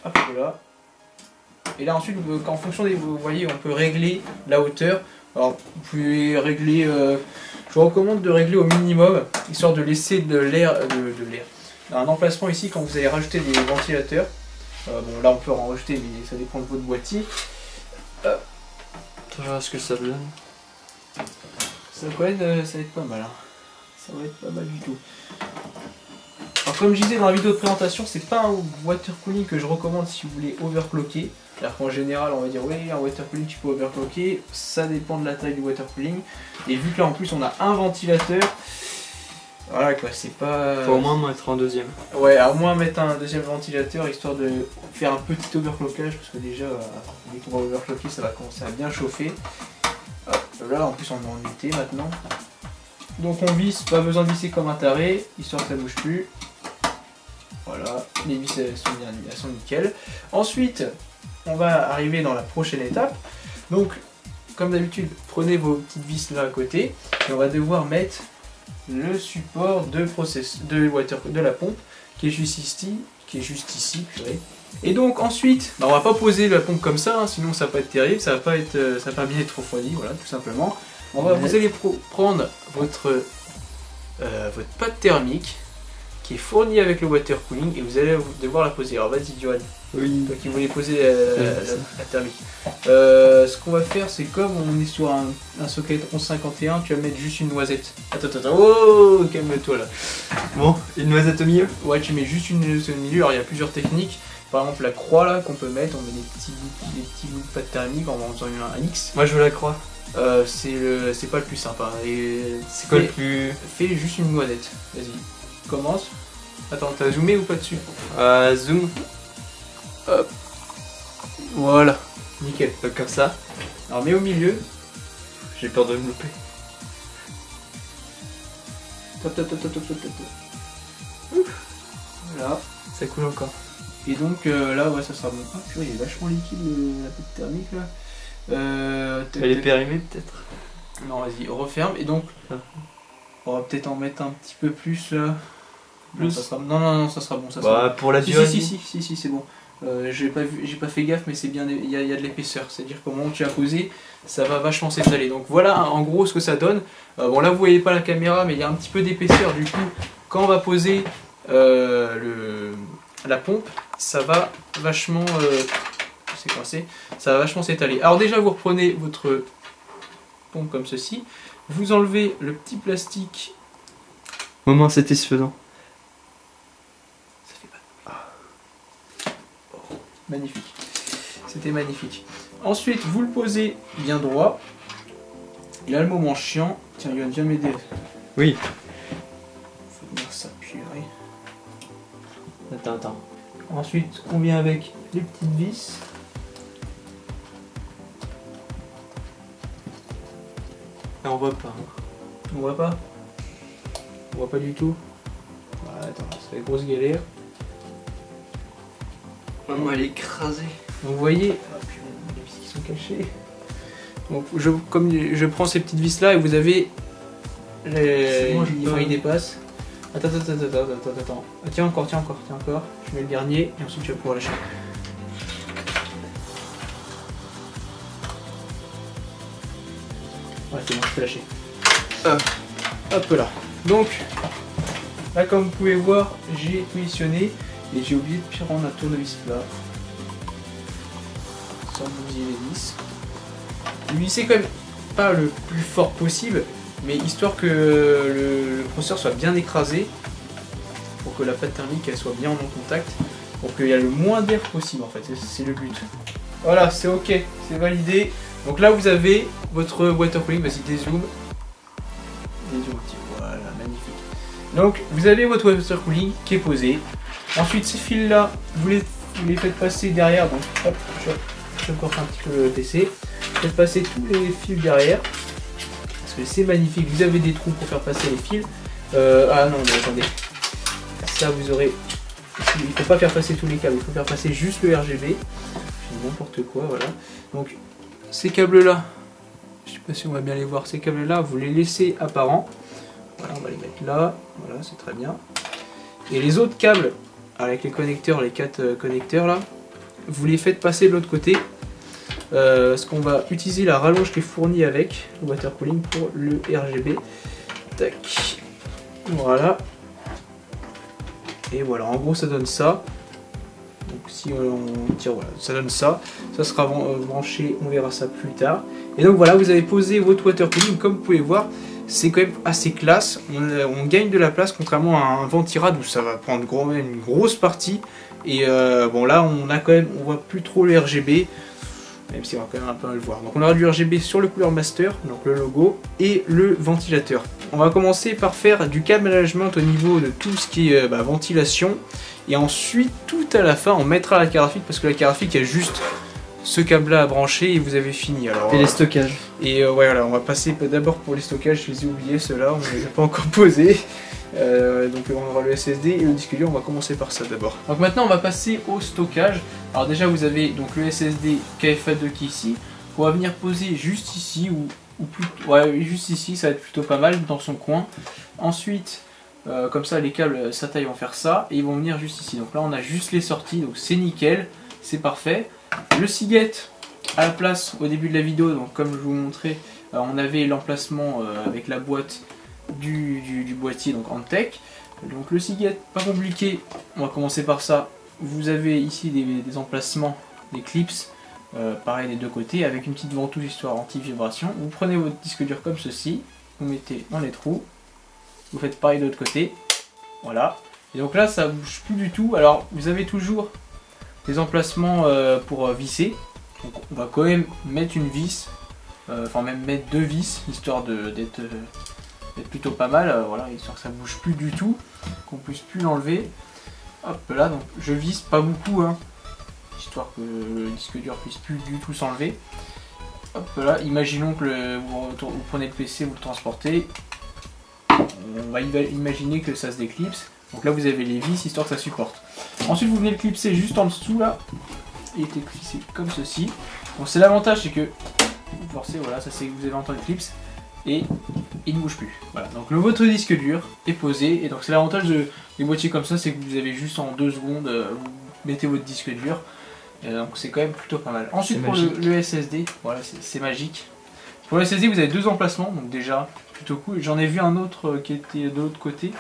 Hop, voilà. Et là ensuite, en fonction des... Vous voyez, on peut régler la hauteur. Alors, vous pouvez régler... je vous recommande de régler au minimum, histoire de laisser de l'air, un emplacement ici quand vous allez rajouter des ventilateurs. Bon là on peut en rajouter mais ça dépend de votre boîtier. On verra ce que ça donne. Ça va être pas mal. Hein. Ça va être pas mal du tout. Alors comme je disais dans la vidéo de présentation, c'est pas un water cooling que je recommande si vous voulez overclocker. C'est-à-dire qu'en général on va dire oui un water cooling tu peux overclocker, ça dépend de la taille du water cooling. Et vu que là en plus on a un ventilateur, voilà quoi, c'est pas... Faut au moins mettre en deuxième. Ouais, à au moins mettre un deuxième ventilateur histoire de faire un petit overclockage parce que déjà dès qu'on va overclocker ça va commencer à bien chauffer. Hop, là en plus on est en unité maintenant. Donc on visse, pas besoin de visser comme un taré, histoire que ça bouge plus. Voilà, les vis elles sont nickel. Ensuite, on va arriver dans la prochaine étape. Donc, comme d'habitude, prenez vos petites vis là à côté et on va devoir mettre le support de la pompe qui est juste ici, purée. Et donc ensuite, on va pas poser la pompe comme ça, hein, sinon ça va pas être terrible, ça va pas bien être refroidi, voilà, tout simplement. Vous allez prendre votre pâte thermique qui est fournie avec le water cooling et vous allez devoir la poser. Alors vas-y Johan, Oui. toi qui voulais poser la thermique. Ce qu'on va faire, c'est comme on est sur un socket 1151, tu vas mettre juste une noisette. Attends, oh, calme-toi là. Bon, une noisette au milieu. Ouais, tu mets juste une noisette au milieu. Alors il y a plusieurs techniques. Par exemple, la croix là qu'on peut mettre, on met des petits bouts de pâte thermique en faisant un X. Moi je veux la croix. C'est pas le plus sympa. C'est quoi le plus... Fais juste une noisette. Vas-y, commence. Attends, t'as zoomé ou pas dessus? Zoom. Hop. Voilà, nickel. Donc comme ça. Alors mets au milieu. J'ai peur de me louper. Top. Ouf. Voilà. Ça coule encore. Et donc là, ouais, ça sera bon. Ah, purée, il est vachement liquide la petite thermique là. Elle est périmée peut-être. Non, vas-y, referme. Et donc, on va peut-être en mettre un petit peu plus là. Plus. Non, ça sera... non, ça sera bon. Ça Bah, sera bon. pour la durée. Si, c'est bon. J'ai pas fait gaffe, mais c'est bien, il y a de l'épaisseur. C'est-à-dire qu'au moment où tu as posé, ça va vachement s'étaler. Donc voilà en gros ce que ça donne. Bon, là vous voyez pas la caméra, mais il y a un petit peu d'épaisseur. Du coup, quand on va poser la pompe, ça va vachement c'est coincé, ça va vachement s'étaler. Alors déjà vous reprenez votre pompe comme ceci, vous enlevez le petit plastique. Moment satisfaisant. Ça fait mal. Oh, magnifique. C'était magnifique. Ensuite vous le posez bien droit. Et là le moment chiant. Tiens, Yoann, viens m'aider. Oui. Faut tenir ça purée. Attends. Ensuite on vient avec les petites vis. Et on voit pas. On voit pas? On voit pas du tout. Ah, attends, c'est la grosse galère. On va l'écraser. Donc vous voyez, ah, purée, les vis qui sont cachées. Donc comme je prends ces petites vis là et vous avez les bon, quand il dépasse. Attends. Ah, tiens encore. Je mets le dernier et ensuite tu vas pouvoir lâcher. Ouais, c'est bon, je peux lâcher. Hop là. Donc, là comme vous pouvez voir, j'ai positionné et j'ai oublié de prendre un tournevis plat. Sans bousiller les vis. Le visser quand même pas le plus fort possible, mais histoire que le processeur soit bien écrasé, pour que la pâte thermique elle soit bien en contact, pour qu'il y ait le moins d'air possible en fait, c'est le but. Voilà, c'est ok, c'est validé. Donc là vous avez votre water cooling, vas-y dézoom. Dézoom un petit peu, voilà, magnifique. Donc vous avez votre water cooling qui est posé. Ensuite ces fils là, vous les faites passer derrière, donc hop, je porte un petit peu le PC. Faites passer tous les fils derrière. Parce que c'est magnifique, vous avez des trous pour faire passer les fils. Ah non, mais attendez. Ça vous aurez... Il ne faut pas faire passer tous les câbles, il faut faire passer juste le RGB. J'ai n'importe quoi, voilà. Donc ces câbles là, je sais pas si on va bien les voir, ces câbles là, vous les laissez apparents. Voilà, on va les mettre là, voilà, c'est très bien. Et les autres câbles, avec les connecteurs, les 4 connecteurs là, vous les faites passer de l'autre côté. Parce qu'on va utiliser la rallonge qui est fournie avec le water cooling pour le RGB. Tac. Voilà. Et voilà, en gros ça donne ça. Donc si on tire, voilà, ça donne ça. Ça sera branché, on verra ça plus tard. Et donc voilà, vous avez posé votre water cooling. Comme vous pouvez voir, c'est quand même assez classe. On gagne de la place contrairement à un ventirad où ça va prendre une grosse partie. Et bon là, on voit plus trop le RGB. Même si on va quand même un peu le voir. Donc on aura du RGB sur le Cooler Master, donc le logo, et le ventilateur. On va commencer par faire du câble management au niveau de tout ce qui est ventilation. Et ensuite, tout à la fin, on mettra la carte graphique parce que la carte graphique, il y a juste ce câble-là à brancher et vous avez fini. Alors, et les stockages. Et ouais, voilà, on va passer d'abord pour les stockages. Je les ai oubliés, ceux-là, on ne les a pas encore posés. Donc on aura le SSD et le disque dur, on va commencer par ça d'abord. Donc maintenant on va passer au stockage. Alors déjà vous avez donc le SSD KFA2 qui est ici. On va venir poser juste ici ou plutôt, ouais, juste ici, ça va être plutôt pas mal dans son coin. Ensuite comme ça les câbles SATA ils vont faire ça et ils vont venir juste ici. Donc là on a juste les sorties, donc c'est nickel, c'est parfait. Le Seagate à la place au début de la vidéo, donc comme je vous montrais, on avait l'emplacement avec la boîte du boîtier, donc Antec. Donc le Seagate, pas compliqué, on va commencer par ça. Vous avez ici des emplacements, des clips, pareil des deux côtés, avec une petite ventouse histoire anti-vibration. Vous prenez votre disque dur comme ceci, vous mettez dans les trous, vous faites pareil de l'autre côté, voilà. Et donc là ça bouge plus du tout. Alors vous avez toujours des emplacements pour visser. Donc on va quand même mettre une vis, enfin même mettre deux vis, histoire d'être plutôt pas mal, voilà, histoire que ça bouge plus du tout, qu'on puisse plus l'enlever. Hop là, donc je visse pas beaucoup, hein, histoire que le disque dur puisse plus du tout s'enlever. Hop là, imaginons que vous prenez le PC, vous le transportez. On va imaginer que ça se déclipse. Donc là vous avez les vis, histoire que ça supporte. Ensuite vous venez le clipser juste en dessous là. Il était clipsé comme ceci. Donc c'est l'avantage, c'est que vous forcez, voilà, ça c'est que vous avez entendu le clips. Et il ne bouge plus. Voilà, donc votre disque dur est posé, et donc c'est l'avantage des boîtiers comme ça, c'est que vous avez juste en 2 secondes, vous mettez votre disque dur, donc c'est quand même plutôt pas mal. Ensuite pour le SSD, voilà, c'est magique. Pour le SSD vous avez 2 emplacements, donc déjà plutôt cool. J'en ai vu un autre qui était de l'autre côté.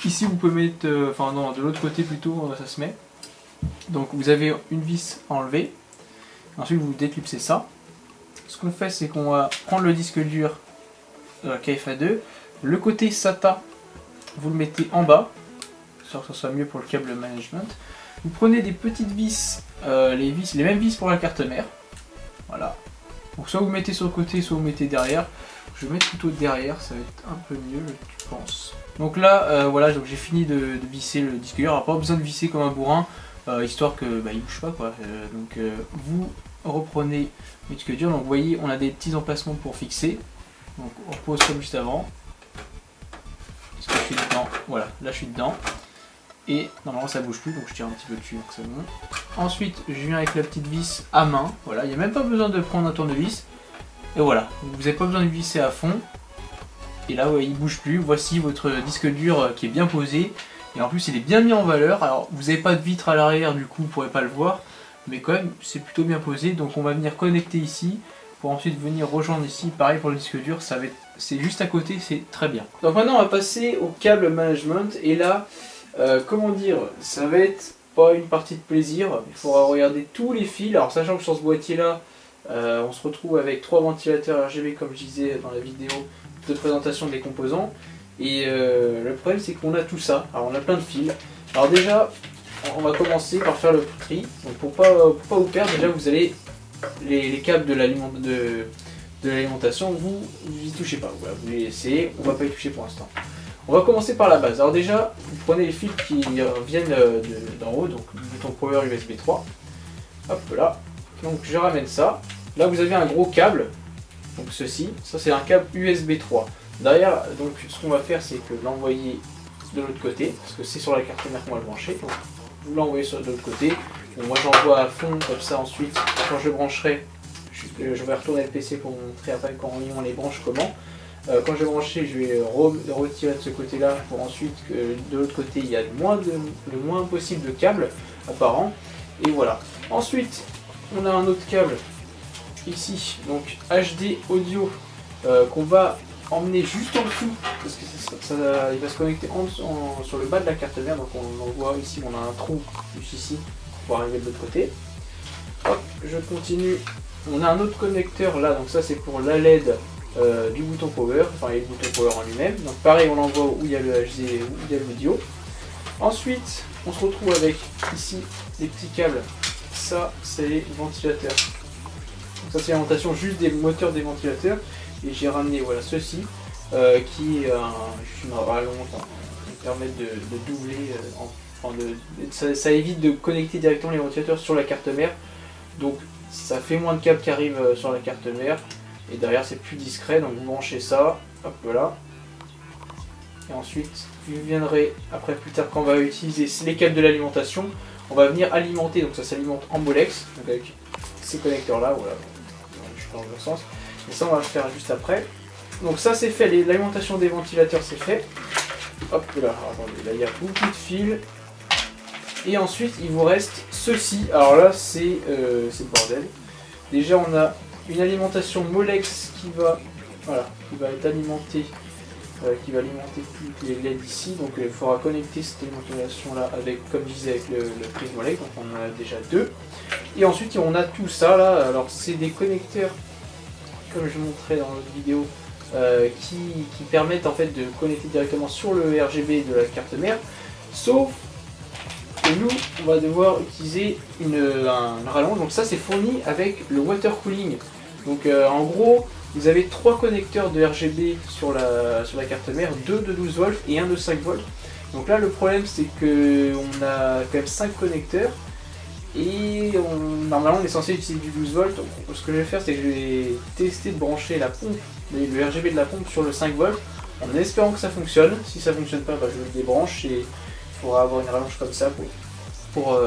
Ici vous pouvez mettre, enfin non, de l'autre côté plutôt, ça se met. Donc vous avez une vis à enlever, ensuite vous déclipsez ça. Ce qu'on fait, c'est qu'on va prendre le disque dur KFA2, le côté SATA, vous le mettez en bas, histoire que ça soit mieux pour le câble management. Vous prenez des petites vis, les mêmes vis pour la carte mère. Voilà. Donc soit vous mettez sur le côté, soit vous mettez derrière. Je vais mettre plutôt derrière, ça va être un peu mieux, je pense. Donc là, voilà, donc j'ai fini de visser le disque dur. Alors pas besoin de visser comme un bourrin, histoire que il bouge pas quoi. Vous reprenez le disque dur, donc vous voyez on a des petits emplacements pour fixer, donc on repose comme juste avant. Est-ce que je suis dedans? Voilà, là je suis dedans et normalement ça bouge plus, donc je tire un petit peu dessus donc c'est bon. Ensuite je viens avec la petite vis à main, voilà, il n'y a même pas besoin de prendre un tournevis et voilà, vous n'avez pas besoin de visser à fond et là ouais, il bouge plus. Voici votre disque dur qui est bien posé et en plus il est bien mis en valeur. Alors vous n'avez pas de vitre à l'arrière, du coup vous ne pourrez pas le voir, mais quand même c'est plutôt bien posé. Donc on va venir connecter ici pour ensuite venir rejoindre ici. Pareil pour le disque dur, c'est juste à côté, c'est très bien. Donc maintenant on va passer au câble management et là comment dire, ça va être pas une partie de plaisir. Il faudra regarder tous les fils. Alors sachant que sur ce boîtier là on se retrouve avec 3 ventilateurs RGB comme je disais dans la vidéo de présentation des composants, et le problème c'est qu'on a tout ça. Alors on a plein de fils. Alors déjà on va commencer par faire le tri. Donc pour pas vous perdre, déjà vous allez les câbles de l'alimentation, vous n'y touchez pas, voilà, vous les laissez, on va pas y toucher pour l'instant. On va commencer par la base. Alors déjà vous prenez les fils qui viennent d'en haut, donc le bouton Power USB 3, hop là, donc je ramène ça. Là vous avez un gros câble, donc ceci, ça c'est un câble USB 3. Derrière, donc ce qu'on va faire c'est que l'envoyer de l'autre côté, parce que c'est sur la carte mère qu'on va le brancher. Donc, vous l'envoyez de l'autre côté. Bon, moi j'envoie à fond comme ça. Ensuite quand je brancherai, je vais retourner le PC pour vous montrer après quand on les branche comment. Quand je vais brancher, je vais retirer de ce côté là pour ensuite que de l'autre côté il y a le moins possible de câbles apparents. Et voilà. Ensuite on a un autre câble ici, donc HD audio, qu'on va emmener juste en dessous, parce que il va se connecter sur le bas de la carte mère. Donc on voit ici, on a un trou juste ici pour arriver de l'autre côté. Hop, je continue. On a un autre connecteur là, donc ça c'est pour la LED du bouton power, enfin et le bouton power en lui-même. Donc pareil, on l'envoie où il y a le HD, où il y a le vidéo. Ensuite, on se retrouve avec ici des petits câbles. Ça, c'est les ventilateurs. Donc ça, c'est l'alimentation juste des moteurs des ventilateurs. Et j'ai ramené voilà ceci qui est juste une rallonge qui permet de doubler. Ça évite de connecter directement les ventilateurs sur la carte mère. Donc ça fait moins de câbles qui arrivent sur la carte mère. Et derrière, c'est plus discret. Donc vous branchez ça. Hop, voilà. Et ensuite, vous viendrez après plus tard quand on va utiliser les câbles de l'alimentation, on va venir alimenter, donc ça s'alimente en Molex, donc avec ces connecteurs là, voilà, je suis dans le bon sens, et ça on va le faire juste après. Donc ça c'est fait, l'alimentation des ventilateurs c'est fait. Hop là, attendez, là il y a beaucoup de fils. Et ensuite il vous reste ceci, alors là c'est le bordel. Déjà on a une alimentation Molex qui va être alimentée. Qui va alimenter toutes les LED ici, donc il faudra connecter cette alimentation là avec, comme je disais, avec le prise Molex, donc on en a déjà deux. Et ensuite on a tout ça là, alors c'est des connecteurs, comme je montrais dans l'autre vidéo, qui permettent en fait de connecter directement sur le RGB de la carte mère, sauf que nous on va devoir utiliser une rallonge, donc ça c'est fourni avec le water cooling. Donc en gros, vous avez 3 connecteurs de RGB sur la carte mère, 2 de 12 volts et 1 de 5 volts. Donc là le problème c'est que on a quand même 5 connecteurs et normalement on est censé utiliser du 12 volts. Donc, ce que je vais faire c'est que je vais tester de brancher la pompe, le RGB de la pompe sur le 5 volts en espérant que ça fonctionne. Si ça fonctionne pas, je le débranche et il faudra avoir une rallonge comme ça pour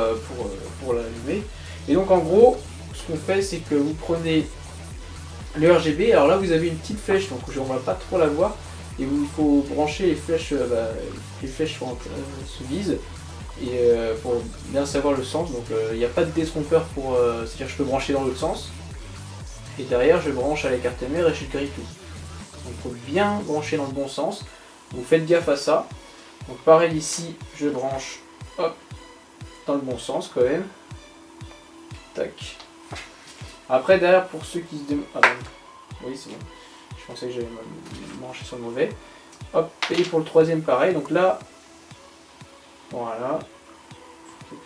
l'allumer. Et donc en gros ce qu'on fait c'est que vous prenez le RGB, alors là vous avez une petite flèche, donc on va pas trop la voir, et il faut brancher les flèches, se visent, et pour bien savoir le sens, donc il n'y a pas de détrompeur pour, c'est-à-dire que je peux brancher dans l'autre sens, et derrière je branche à la carte mère et je grille tout. Donc il faut bien brancher dans le bon sens, donc faites gaffe à ça. Donc pareil ici, je branche, hop, dans le bon sens quand même, tac. Après derrière pour ceux qui se demandent... Ah bon, oui c'est bon, je pensais que j'allais me brancher sur le mauvais. Hop, et pour le troisième pareil, donc là, voilà. Donc,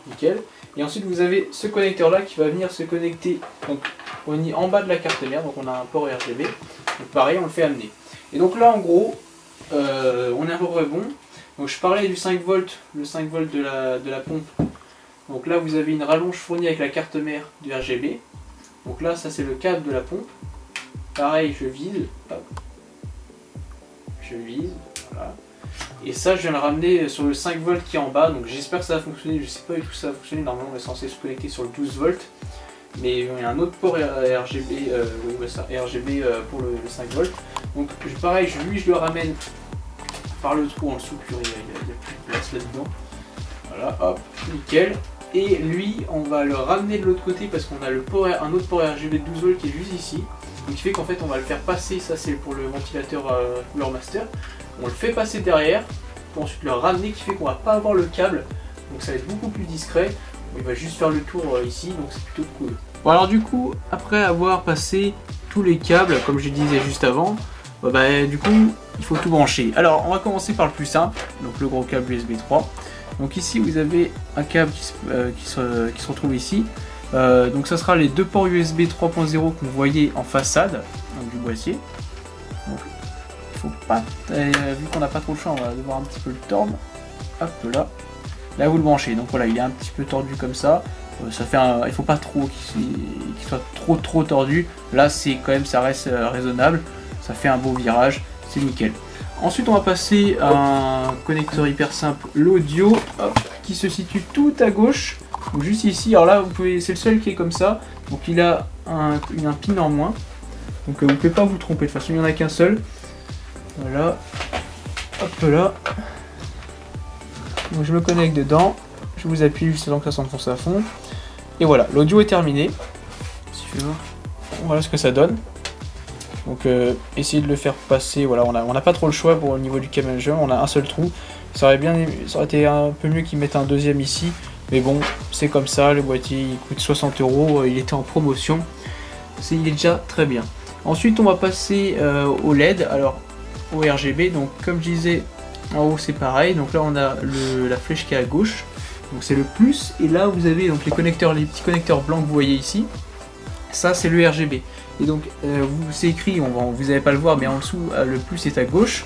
nickel. Et ensuite vous avez ce connecteur là qui va venir se connecter donc, en bas de la carte mère, donc on a un port RGB. Donc pareil, on le fait amener. Et donc là en gros, on est à peu près bon. Donc je parlais du 5 volts, le 5 volts de la pompe. Donc là vous avez une rallonge fournie avec la carte mère du RGB. Donc là ça c'est le câble de la pompe. Pareil je vise, hop. Je vise, voilà. Et ça je viens le ramener sur le 5 volts qui est en bas. Donc j'espère que ça va fonctionner, je sais pas du tout si ça va fonctionner. Normalement on est censé se connecter sur le 12 volts. Mais il y a un autre port RGB, RGB pour le 5 volts. Donc pareil lui je le ramène par le trou en dessous, il n'y a plus de place là-dedans. Voilà, hop, nickel. Et lui, on va le ramener de l'autre côté parce qu'on a un autre port RGB de 12 volts qui est juste ici. Donc qui fait qu'en fait on va le faire passer, ça c'est pour le ventilateur Cooler Master. On le fait passer derrière pour ensuite le ramener, qui fait qu'on va pas avoir le câble. Donc ça va être beaucoup plus discret. Il va juste faire le tour ici, donc c'est plutôt cool. Bon alors du coup, après avoir passé tous les câbles, comme je disais juste avant, du coup il faut tout brancher. Alors on va commencer par le plus simple, donc le gros câble USB 3. Donc ici vous avez un câble qui se retrouve ici. Donc ça sera les deux ports USB 3.0 que vous voyez en façade donc du boîtier. Donc il faut pas, vu qu'on n'a pas trop le choix, on va devoir un petit peu le tordre. Hop là. Là vous le branchez. Donc voilà, il est un petit peu tordu comme ça. Ça fait il faut pas trop qu'il soit trop tordu. Là c'est quand même, ça reste raisonnable. Ça fait un beau virage, c'est nickel. Ensuite on va passer à un connecteur hyper simple, l'audio, qui se situe tout à gauche, donc juste ici. Alors là c'est le seul qui est comme ça, donc il a un pin en moins, donc vous ne pouvez pas vous tromper, de toute façon il n'y en a qu'un seul. Voilà, hop là, donc je me connecte dedans, je vous appuie juste avant que ça s'enfonce à fond, et voilà, l'audio est terminé. Voilà ce que ça donne. Donc essayez de le faire passer, voilà, on n'a pas trop le choix pour au niveau du câble management, on a un seul trou. Ça aurait été un peu mieux qu'ils mettent un deuxième ici, mais bon, c'est comme ça, le boîtier il coûte 60 €, il était en promotion, il est déjà très bien. Ensuite on va passer au LED, alors au RGB, donc comme je disais, en haut c'est pareil, donc là on a la flèche qui est à gauche, donc c'est le plus, et là vous avez donc les petits connecteurs blancs que vous voyez ici, ça c'est le RGB. Et donc c'est écrit, vous n'allez pas le voir, mais en dessous le plus est à gauche.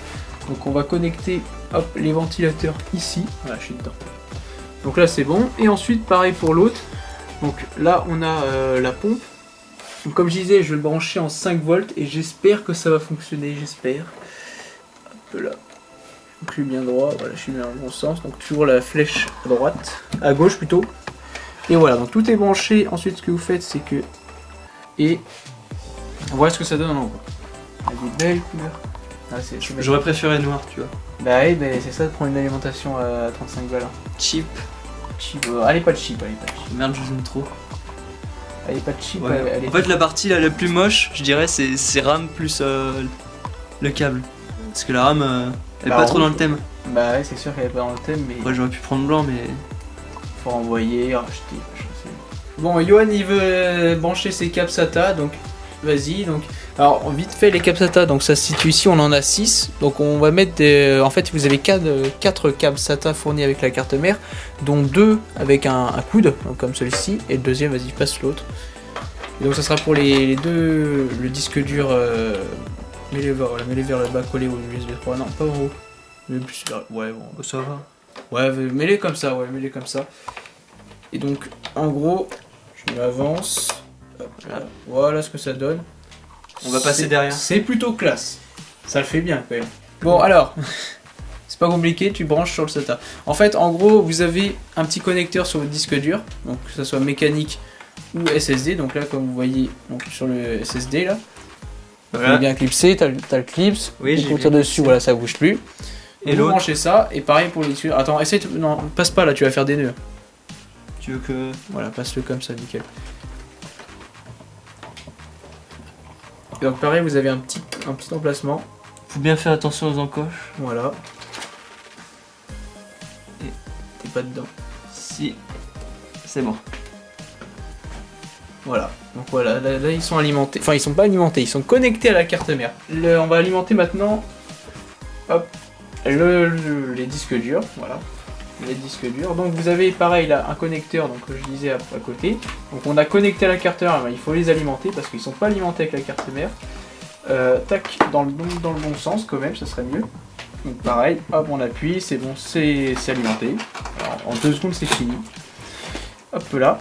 Donc on va connecter hop, les ventilateurs ici. Voilà, je suis dedans. Donc là c'est bon. Et ensuite pareil pour l'autre. Donc là on a la pompe. Donc comme je disais, je vais le brancher en 5 volts et j'espère que ça va fonctionner. J'espère. Hop là. Donc je suis bien droit. Voilà, je suis bien dans le bon sens. Donc toujours la flèche à droite, à gauche plutôt. Et voilà, donc tout est branché. Ensuite ce que vous faites c'est que voilà ce que ça donne en haut. Il y a des belles couleurs. Ah, J'aurais préféré noir, tu vois. Bah oui, bah, c'est ça de prendre une alimentation à 35 balles. Cheap. Elle est pas cheap, elle est pas cheap. Merde, je zoome trop. Elle est pas cheap, Ouais. elle est... En fait, la partie la plus moche, je dirais, c'est RAM plus le câble. Parce que la RAM, elle est pas trop dans le thème. Bah ouais, c'est sûr qu'elle est pas dans le thème, mais... Ouais, j'aurais pu prendre blanc, mais... Faut envoyer, racheter, Bon, Johan, il veut brancher ses câbles SATA, donc vas-y. Donc, alors, vite fait, les câbles SATA, donc ça se situe ici, on en a 6. Donc, on va mettre en fait, vous avez 4 câbles SATA fournis avec la carte mère, dont 2 avec un coude, donc comme celui-ci, et le deuxième, vas-y, passe l'autre. Et donc, ça sera pour les deux, le disque dur, mets-les vers le bas, collé au USB 3. Non, pas en haut. Mais plus là, ouais, bon, ça va. Ouais, mets-les comme ça, Et donc, en gros, je m'avance. Voilà ce que ça donne. On va passer derrière. C'est plutôt classe. Ça le fait bien quand même. Bon, alors, c'est pas compliqué, tu branches sur le SATA. En fait, en gros, vous avez un petit connecteur sur votre disque dur, donc que ce soit mécanique ou SSD. Donc là, comme vous voyez, donc, sur le SSD, là, voilà. il est bien clipsé, t'as le clips. Oui, pour tirer dessus, voilà, ça bouge plus. Et vous branchez ça, et pareil pour les disques. Attends, essaye de... Non, passe pas là, tu vas faire des nœuds. Tu veux que... Voilà, passe-le comme ça, nickel. Et donc pareil, vous avez un petit emplacement. Faut bien faire attention aux encoches. Voilà. Et t'es pas dedans. Si. C'est bon. Voilà. Donc voilà, là ils sont alimentés. Enfin, ils sont pas alimentés, ils sont connectés à la carte mère. On va alimenter maintenant... Hop. Les disques durs, voilà. Les disques durs. Donc vous avez pareil là un connecteur, donc je disais à côté. Donc on a connecté à la carte mère, il faut les alimenter parce qu'ils sont pas alimentés avec la carte mère. Tac, dans le bon sens quand même, ça serait mieux. Donc pareil, hop, on appuie, c'est bon, c'est alimenté. Alors, en 2 secondes c'est fini. Hop là.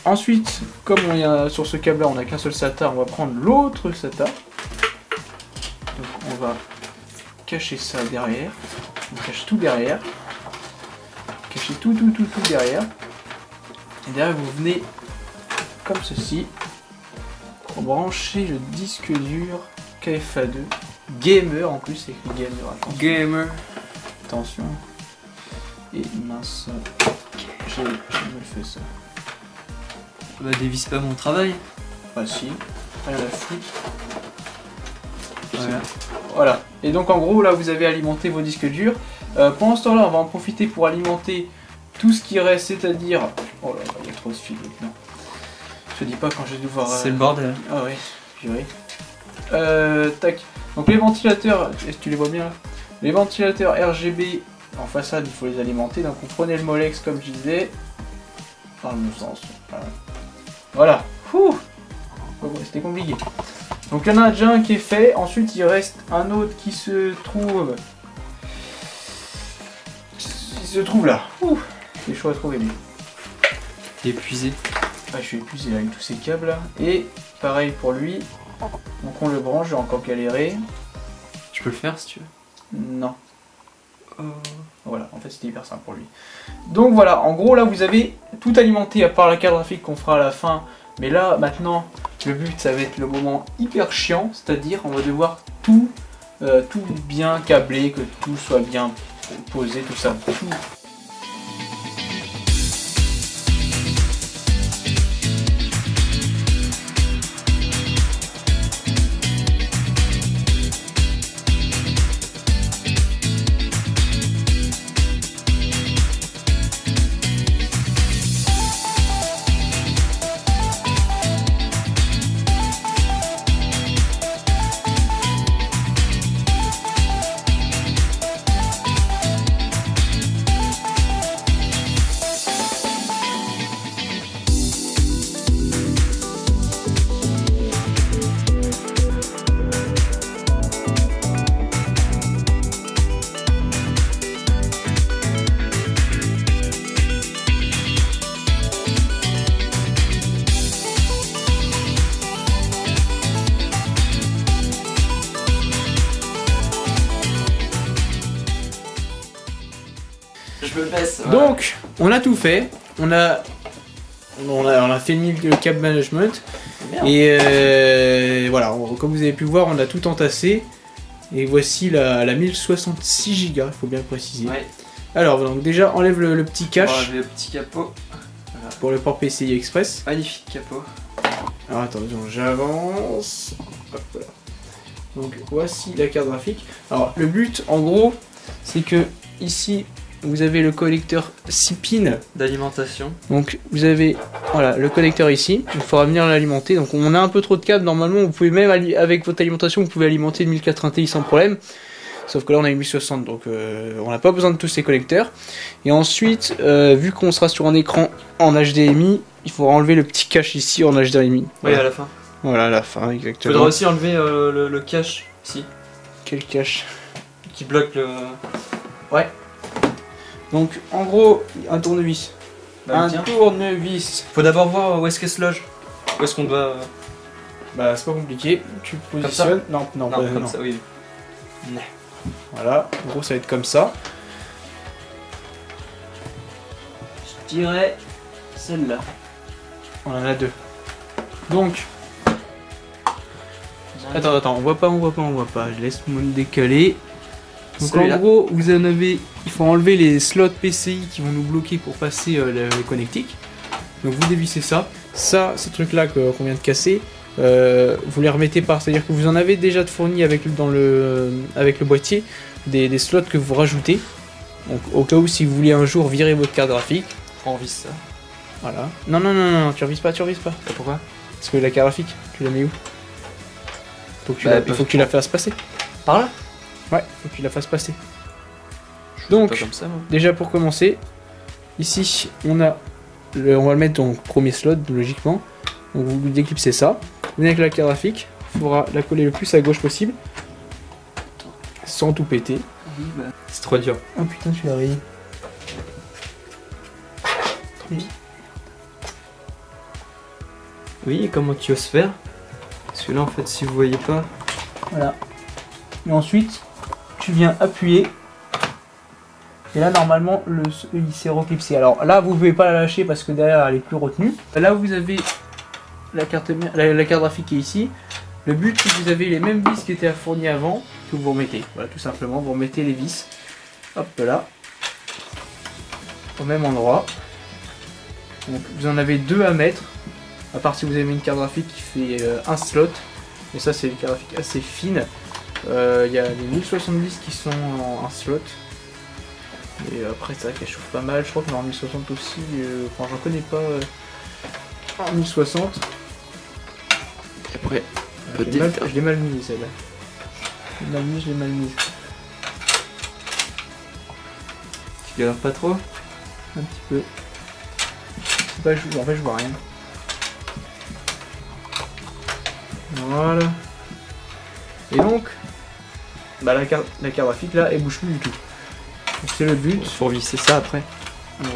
Ensuite, comme on y a sur ce câble là, on n'a qu'un seul SATA, on va prendre l'autre SATA. Donc on va cacher ça derrière. On cache tout derrière. Cachez tout derrière. Et derrière vous venez comme ceci pour brancher le disque dur KFA2 Gamer, en plus c'est écrit Gamer. Attention. Gamer. Attention. Et mince. J'ai mal fait ça. Bah dévisse pas mon travail. Ah si. Rien à foutre. Voilà. Voilà. Et donc en gros là vous avez alimenté vos disques durs. Pendant ce temps-là, on va en profiter pour alimenter tout ce qui reste, c'est-à-dire... Oh là là, il y a trop de fils maintenant. Je te dis pas quand je vais devoir... C'est le bordel. Ah oui, purée. Tac. Donc les ventilateurs, est-ce que tu les vois bien là? Les ventilateurs RGB en façade, il faut les alimenter. Donc vous prenez le Molex comme je disais. Dans le bon sens. Voilà. Ouh. C'était compliqué. Donc il y en a déjà un qui est fait. Ensuite il reste un autre qui se trouve... là. Ouh, c'est chaud à trouver lui. Épuisé. Ah, je suis épuisé là avec tous ces câbles là. Et pareil pour lui. Donc on le branche, j'ai encore galéré. Je peux le faire si tu veux. Non. Voilà, en fait c'était hyper simple pour lui. Donc voilà, en gros là vous avez tout alimenté à part la carte graphique qu'on fera à la fin. Mais là maintenant, le but ça va être le moment hyper chiant. C'est-à-dire on va devoir tout bien câbler, que tout soit bien posé, tout ça. Je me baisse. Ouais. Donc, on a tout fait. On a fait le câble management. Et voilà, comme vous avez pu voir, on a tout entassé. Et voici la 1066 Go, il faut bien le préciser. Ouais. Alors, donc déjà, enlève le petit cache. On va enlever le petit capot. Voilà. Pour le port PCI Express. Magnifique capot. Alors attention, j'avance. Hop là. Donc voici la carte graphique. Alors le but en gros, c'est que ici vous avez le connecteur 6 pins d'alimentation. Donc vous avez voilà le connecteur ici. Il faudra venir l'alimenter. Donc on a un peu trop de câbles. Normalement vous pouvez même avec votre alimentation vous pouvez alimenter une 1080 Ti sans problème. Sauf que là on a une 1060 donc on n'a pas besoin de tous ces connecteurs. Et ensuite vu qu'on sera sur un écran en HDMI, il faudra enlever le petit cache ici en HDMI. Oui, à la fin. Voilà, à la fin, exactement. Il faudra aussi enlever le cache ici. Quel cache? Qui bloque le... Ouais. Donc, en gros, un tournevis. Bah, un tournevis. Faut d'abord voir où est-ce qu'elle se loge. Où est-ce qu'on doit... Bah, c'est pas compliqué. Tu positionnes... Non, comme ça, oui. Voilà, en gros, ça va être comme ça. Je dirais celle-là. On en a deux. Donc... Attends, on voit pas. Je laisse me décaler. Donc en gros, vous en avez... Il faut enlever les slots PCI qui vont nous bloquer pour passer les connectiques. Donc vous dévissez ça. Ça, ces trucs-là qu'on vient de casser, vous les remettez par... C'est-à-dire que vous en avez déjà fourni avec le boîtier des slots que vous rajoutez. Donc au cas où si vous voulez un jour virer votre carte graphique. On visse ça. Voilà. Non, tu revises pas. Pourquoi? Parce que la carte graphique, tu la mets où? Il faut que tu la fasses passer. Par là? Ouais, faut que tu la fasses passer. Donc, pas comme ça, déjà pour commencer, ici on va le mettre en premier slot logiquement. Donc vous déclipsez ça. Vous venez avec la carte graphique, il faudra la coller le plus à gauche possible. Sans tout péter. Oui, bah. C'est trop dur. Oh putain, tu l'as rayé. Oui, comment tu oses faire? Parce que là en fait si vous voyez pas. Voilà. Et ensuite tu viens appuyer. Et là normalement il s'est reclipsé. Alors là vous pouvez pas la lâcher parce que derrière elle est plus retenue. Là vous avez la carte graphique qui est ici. Le but c'est que vous avez les mêmes vis qui étaient fournies avant que vous remettez. Voilà, tout simplement vous remettez les vis. Hop là. Au même endroit. Donc vous en avez deux à mettre. À part si vous avez une carte graphique qui fait un slot. Et ça c'est une carte graphique assez fine. Il y a les 1070 qui sont en un slot. Et après c'est vrai qu'elle chauffe pas mal. Je crois qu'on a en 1060 aussi. Enfin j'en connais pas en 1060. Et après, je l'ai mal mise celle-là. Je l'ai mal mise. Tu galères pas trop? Un petit peu. En fait je vois rien. Voilà. Et donc, la carte graphique là, elle bouge plus du tout. Donc c'est le but. Il faut visser ça après.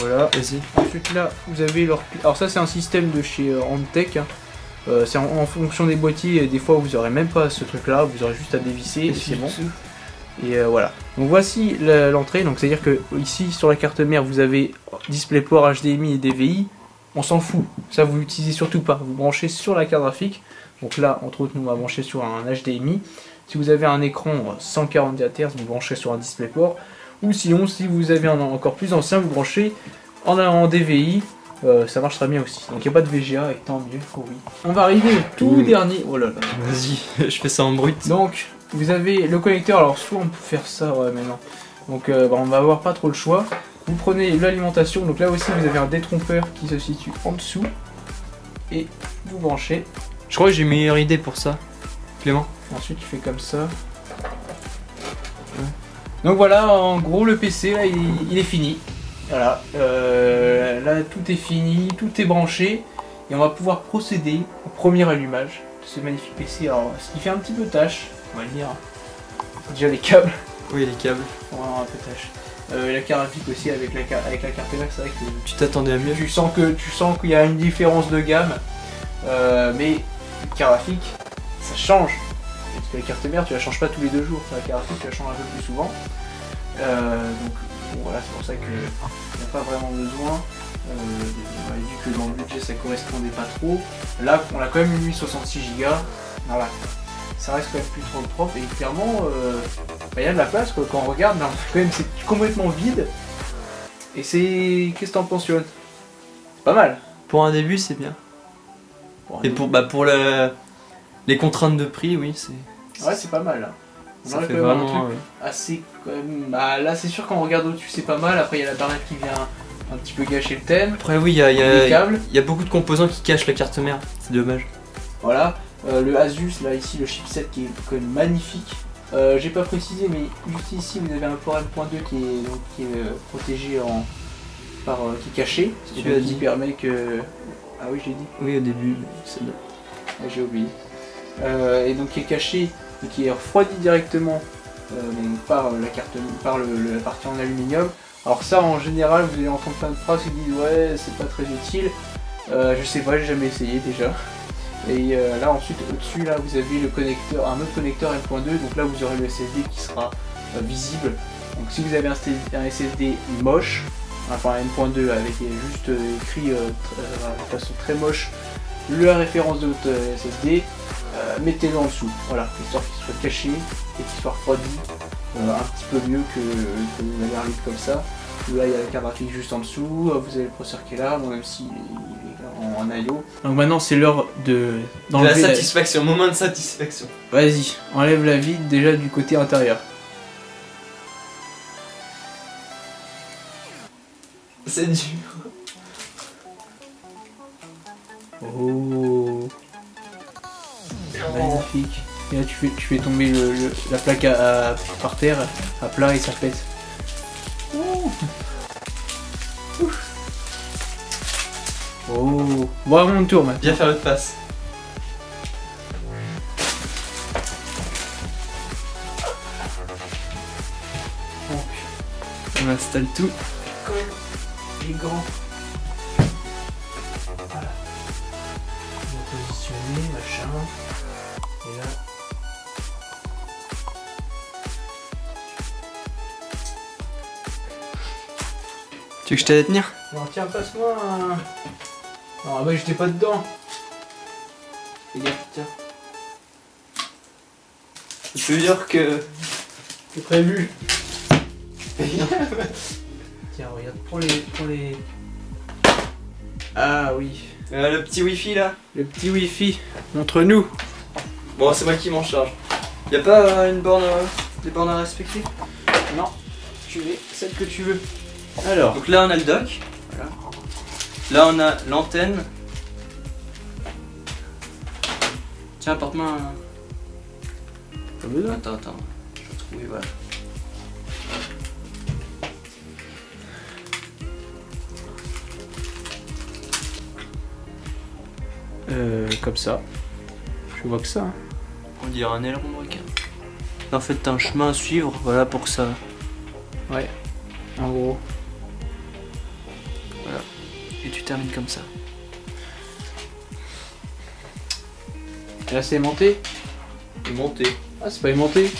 Voilà. Vas-y. Ensuite là, vous avez leur... Alors ça c'est un système de chez Antec. Hein. C'est en fonction des boîtiers. Des fois vous aurez même pas ce truc là. Vous aurez juste à dévisser et c'est bon. Et voilà. Donc voici l'entrée. Donc c'est à dire que ici sur la carte mère vous avez DisplayPort, HDMI et DVI. On s'en fout. Ça vous l'utilisez surtout pas. Vous branchez sur la carte graphique. Donc là, entre autres, nous on va brancher sur un HDMI. Si vous avez un écran 140 Hz, vous branchez sur un DisplayPort. Ou sinon, si vous avez un encore plus ancien, vous branchez en DVI. Ça marche très bien aussi. Donc il n'y a pas de VGA et tant mieux. Oh oui. On va arriver au tout dernier. Oh là là. Vas-y, je fais ça en brut. Donc vous avez le connecteur. Alors soit on peut faire ça maintenant. Donc on va avoir pas trop le choix. Vous prenez l'alimentation. Donc là aussi vous avez un détrompeur qui se situe en dessous. Et vous branchez. Je crois que j'ai une meilleure idée pour ça, Clément. Ensuite tu fais comme ça. Donc voilà, en gros le PC là il est fini. Voilà, là tout est fini, tout est branché. Et on va pouvoir procéder au premier allumage de ce magnifique PC. Alors ce qui fait un petit peu tâche, on va le dire. C'est déjà les câbles. Oui, les câbles. On va avoir un peu tâche. La carte graphique aussi avec la carte mère, c'est vrai que tu t'attendais à mieux. Tu sens qu'il y a une différence de gamme. Mais la carte graphique, ça change. Parce que la carte mère, tu la changes pas tous les 2 jours. La carte graphique, tu la changes un peu plus souvent. Donc Bon, voilà, c'est pour ça qu'il n'y a pas vraiment besoin. On avait vu que dans le budget ça correspondait pas trop. Là, on a quand même mis 66 Go. Voilà. Ça reste quand même plus trop propre et clairement, il y a de la place quoi. Quand on regarde, là, quand même c'est complètement vide. Et c'est... Qu'est-ce que t'en penses, Yoann? C'est pas mal. Pour un début, c'est bien. Et pour les contraintes de prix, oui, c'est... Ouais, c'est pas mal. Là. On Ça aurait fait quand même un vraiment... truc assez quand même... Bah, là, c'est sûr quand on regarde au-dessus, c'est pas mal. Après, il y a la barrette qui vient un petit peu gâcher le thème. Après, oui, il les câbles. y a beaucoup de composants qui cachent la carte mère. C'est dommage. Voilà. Le Asus, là, ici, le chipset qui est quand même magnifique. J'ai pas précisé, mais juste ici, vous avez un port M.2 qui est protégé qui est caché. Si tu as dit. Qui permet que... Ah oui, j'ai dit. Oui, au début, c'est bon. Ouais, j'ai oublié. Et donc qui est caché et qui est refroidi directement par la partie en aluminium. Alors ça, en général, vous allez entendre plein de phrases qui disent ouais, c'est pas très utile. Je sais pas, j'ai jamais essayé déjà. Et là ensuite au-dessus là vous avez le connecteur, un autre connecteur M.2, donc là vous aurez le SSD qui sera visible. Donc si vous avez un SSD moche, enfin M.2 avec juste écrit de façon très moche la référence de votre SSD, mettez-le en dessous, voilà, histoire qu'il soit caché et qu'il soit refroidi un petit peu mieux que l'air libre comme ça. Là il y a la carte graphique juste en dessous, vous avez le processeur qui est là, même s'il est en I/O. Donc maintenant c'est l'heure de la satisfaction, moment de satisfaction. Vas-y, enlève la vide déjà du côté intérieur. C'est dur. Oh, magnifique. Et là tu fais tomber la plaque par terre à plat et ça pète. Oh, bon, à mon tour maintenant. Viens faire votre face. Donc, on installe tout. Quand même, il est grand. Voilà. On va positionner, machin. Et là. Tu veux que je t'aide à tenir? Non, tiens, passe-moi un... Non, bah j'étais pas dedans. Fais gaffe, tiens. Je veux dire que... C'est prévu. Tiens, regarde, prends les... Ah oui. le petit wifi là. Le petit wifi. Montre-nous. Bon, c'est moi qui m'en charge. Y'a pas une borne... des bornes à respecter? Non. Tu es celle que tu veux. Alors. Donc là on a le dock. Voilà. Là on a l'antenne. Tiens, apporte-moi un... Pas besoin. Attends. Je vais trouver, voilà. Comme ça. Je vois que ça. Hein. On dirait un aileron de requin. En fait, t'as un chemin à suivre, voilà, pour que ça... Ouais. En gros. Voilà. Et tu termines comme ça. Et là, c'est aimanté. Aimanté. Ah, c'est pas aimanté.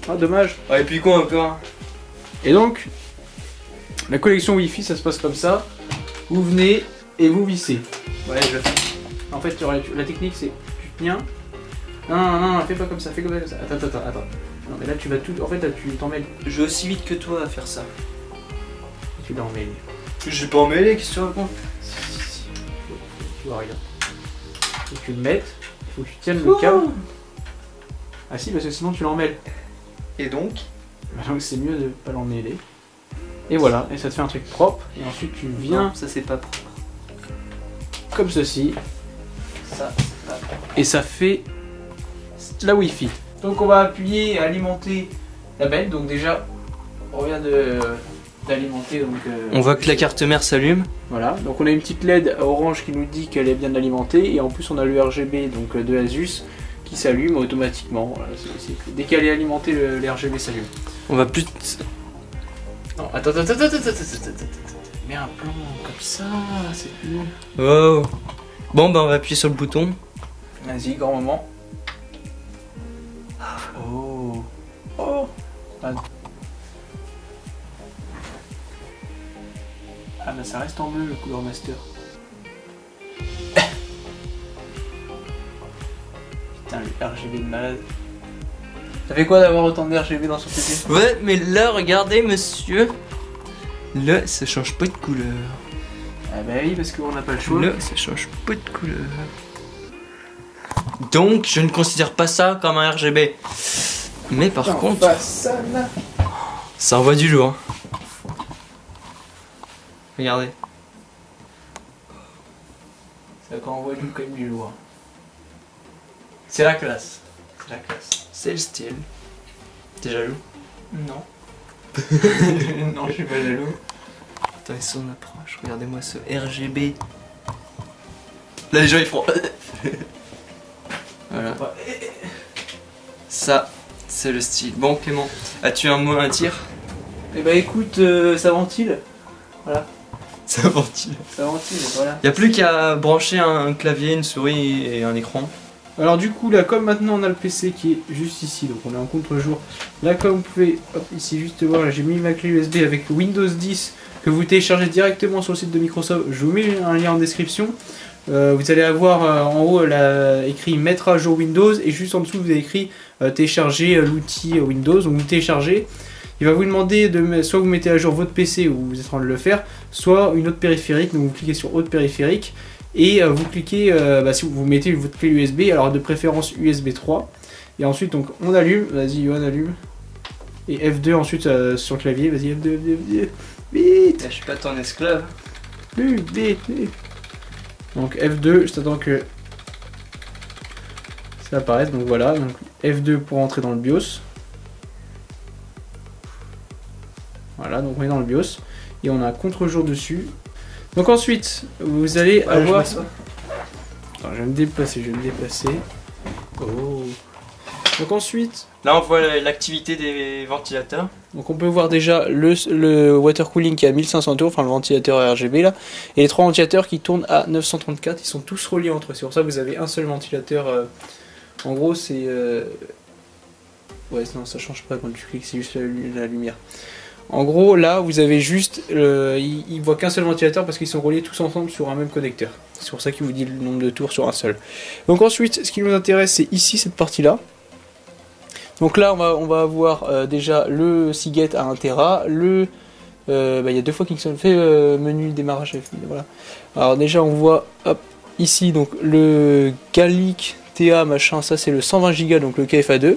Ah, dommage. Ah, et puis quoi encore? Et donc, la connexion Wi-Fi, ça se passe comme ça. Vous venez et vous vissez. Ouais, je fais. En fait, la technique, c'est tu tiens. Non, fais pas comme ça, fais comme ça. Attends. Non, mais là, tu vas tout. En fait, là, tu t'en mêles. Je vais aussi vite que toi à faire ça. Tu l'as emmêlé. Je vais pas emmêler, qu'est-ce que tu racontes? Si. Tu vois, regarde. Faut que tu le mettes. Faut que tu tiennes le câble. Ah si, parce que sinon tu l'emmêles. Et donc? Donc c'est mieux de pas l'emmêler. Et voilà, et ça te fait un truc propre. Et ensuite tu viens. Non, ça c'est pas propre. Comme ceci. Ça, c'est pas propre. Et ça fait la Wi-Fi. Donc on va appuyer et alimenter la bête. Donc déjà, on vient d'alimenter. On voit que la carte mère s'allume. Voilà, donc on a une petite LED orange qui nous dit qu'elle est bien alimentée. Et en plus on a le RGB donc, de Asus qui s'allume automatiquement. Voilà, dès qu'elle est alimentée, le RGB s'allume. On va plus... Non, attends. Mets un plan comme ça, c'est mieux. Oh. Bon, bah on va appuyer sur le bouton. Vas-y, grand moment. Oh. Ah. Ah bah ça reste en bleu le couleur master. Putain le RGB de malade. Ça fait quoi d'avoir autant de RGB dans son PC? Ouais, mais là, regardez, monsieur. Là, ça change pas de couleur. Ah bah oui, parce qu'on n'a pas le choix. Là, ça change pas de couleur. Donc, je ne considère pas ça comme un RGB. Mais par contre, ça là. ça envoie du lourd. Regardez. Ça envoie quand même du lourd. C'est la classe. C'est la classe. C'est le style. T'es jaloux? Non. Non, je suis pas jaloux. Attends, ils sont approche. Regardez-moi ce RGB. Là, les gens ils font. Voilà. Ça, c'est le style. Bon, Clément, as-tu un mot à dire? Eh bah écoute, ça ventile. Voilà. Ça ventile. Ça ventile, voilà. Y a plus qu'à brancher un clavier, une souris et un écran. Alors du coup là, comme maintenant on a le PC qui est juste ici, donc on est en contre-jour. Là comme vous pouvez, hop, ici juste voir, là j'ai mis ma clé USB avec Windows 10 que vous téléchargez directement sur le site de Microsoft. Je vous mets un lien en description. Vous allez avoir en haut écrit mettre à jour Windows et juste en dessous vous avez écrit télécharger l'outil Windows. Donc vous téléchargez. Il va vous demander de soit vous mettez à jour votre PC où vous êtes en train de le faire, soit une autre périphérique. Donc vous cliquez sur autre périphérique. Et vous cliquez, si vous mettez votre clé USB, alors de préférence USB 3. Et ensuite, donc on allume, vas-y, on allume. Et F2 ensuite sur le clavier, vas-y, F2, F2, vite. Là, je suis pas ton esclave. Vite, vite. Donc F2, je t'attends que ça apparaisse. Donc voilà, donc F2 pour entrer dans le BIOS. Voilà, donc on est dans le BIOS. Et on a un contre-jour dessus. Donc ensuite, vous allez avoir... Attends, je vais me déplacer, Oh. Donc ensuite... Là, on voit l'activité des ventilateurs. Donc on peut voir déjà le water cooling qui est à 1500 tours, enfin le ventilateur RGB là. Et les trois ventilateurs qui tournent à 934, ils sont tous reliés entre eux. C'est pour ça que vous avez un seul ventilateur. En gros, c'est... Ouais, non, ça change pas quand tu cliques, c'est juste la lumière. En gros, là, vous avez juste... il voit qu'un seul ventilateur parce qu'ils sont reliés tous ensemble sur un même connecteur. C'est pour ça qu'il vous dit le nombre de tours sur un seul. Donc ensuite, ce qui nous intéresse, c'est ici, cette partie-là. Donc là, on va avoir déjà le Seagate à 1 Tera, il y a deux fois Kingston fait menu démarrage. Voilà. Alors déjà, on voit hop, ici donc le Gallic TA machin, ça c'est le 120 Go, donc le KFA2.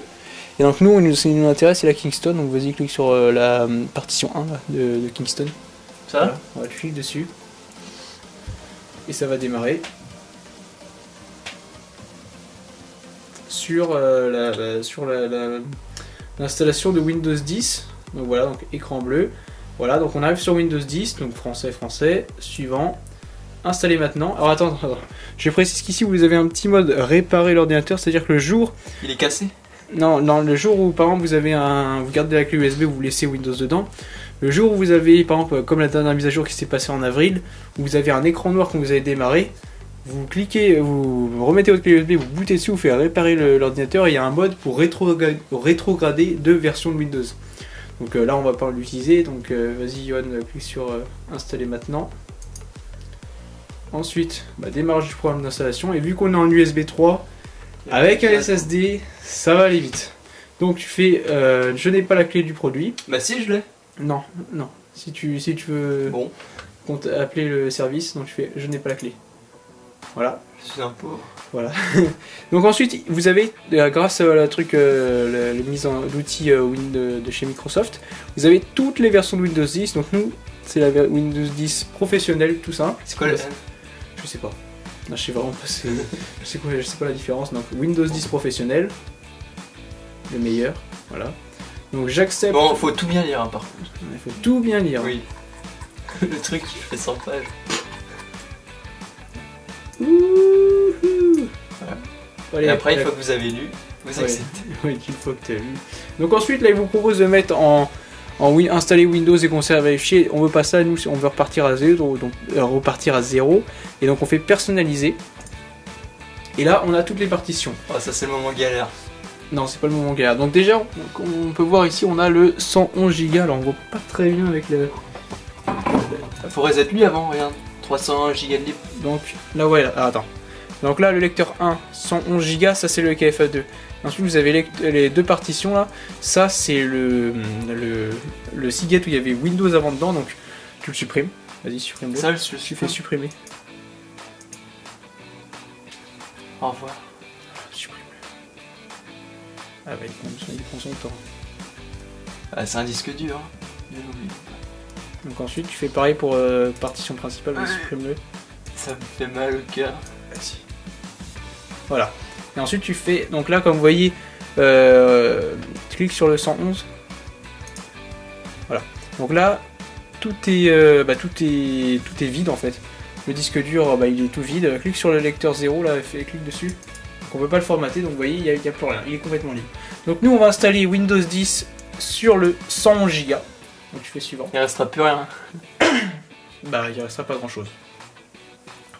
Et donc nous, ce qui nous intéresse, c'est la Kingston. Donc vas-y, clique sur la partition 1 là, de Kingston. Ça voilà. On va cliquer dessus. Et ça va démarrer. Sur l'installation de Windows 10. Donc voilà, donc écran bleu. Voilà, donc on arrive sur Windows 10. Donc français. Suivant. Installer maintenant. Alors attends. Je précise qu'ici vous avez un petit mode réparer l'ordinateur. C'est-à-dire que le jour... Il est cassé? Non, le jour où par exemple vous gardez la clé USB, vous laissez Windows dedans. Le jour où vous avez, par exemple, comme la dernière mise à jour qui s'est passée en avril, où vous avez un écran noir quand vous avez démarré, vous cliquez, vous remettez votre clé USB, vous bootez dessus, vous faites réparer l'ordinateur et il y a un mode pour rétrograder deux versions de Windows. Donc là on va pas l'utiliser, donc vas-y Yohan, clique sur installer maintenant. Ensuite, démarrage du programme d'installation, et vu qu'on est en USB 3, avec un SSD, ça va aller vite. Donc tu fais je n'ai pas la clé du produit. Bah si, je l'ai. Non. Si tu veux appeler le service, donc tu fais je n'ai pas la clé. Voilà. Je suis un pauvre. Voilà. Donc ensuite, vous avez, grâce à la mise en d'outils de chez Microsoft, vous avez toutes les versions de Windows 10. Donc nous, c'est la Windows 10 professionnelle, tout ça. C'est quoi le N? Je sais pas. Non, je sais vraiment pas. Je sais pas la différence. Donc Windows 10 professionnel, le meilleur. Voilà. Donc j'accepte. Bon, faut tout bien lire, hein, par contre. Il faut tout bien lire. Oui. Le truc qui fait 100 pages. Voilà. Allez, et après, une fois que vous avez lu, vous acceptez. Oui, une fois que tu as lu. Donc ensuite, là, il vous propose de mettre installer Windows et conserver les fichiers. On veut pas ça, nous, on veut repartir à zéro, donc repartir à zéro. Et donc on fait personnaliser. Et là, on a toutes les partitions. Oh, ça c'est le moment galère. Non, c'est pas le moment galère. Donc déjà, on peut voir ici, on a le 111 Go. Alors on voit pas très bien avec le... Faut reset lui avant, regarde. 301 Go de libre. Donc là, ouais, là. Ah, attends. Donc là, le lecteur 1, 111 Go, ça c'est le KFA2. Ensuite, vous avez les deux partitions là. Ça, c'est le Seagate où il y avait Windows avant dedans. Donc tu le supprimes. Vas-y, supprime-le. Ça, Tu fais supprimer. Au revoir. Supprime-le. Ah bah, il prend son temps. Ah, c'est un disque dur. Hein. Bien oublié. Donc ensuite, tu fais pareil pour partition principale. Vas-y, supprime-le. Ça me fait mal au cœur. Vas-y. Voilà. Et ensuite, tu fais. Donc là, comme vous voyez, tu cliques sur le 111. Voilà. Donc là, tout est vide en fait. Le disque dur, il est tout vide. Clique sur le lecteur 0, là, clique dessus. Donc on peut pas le formater, donc vous voyez, il n'y a plus rien. Il est complètement libre. Donc nous, on va installer Windows 10 sur le 111 Go. Donc tu fais suivant. Il restera plus rien. Bah, il restera pas grand chose.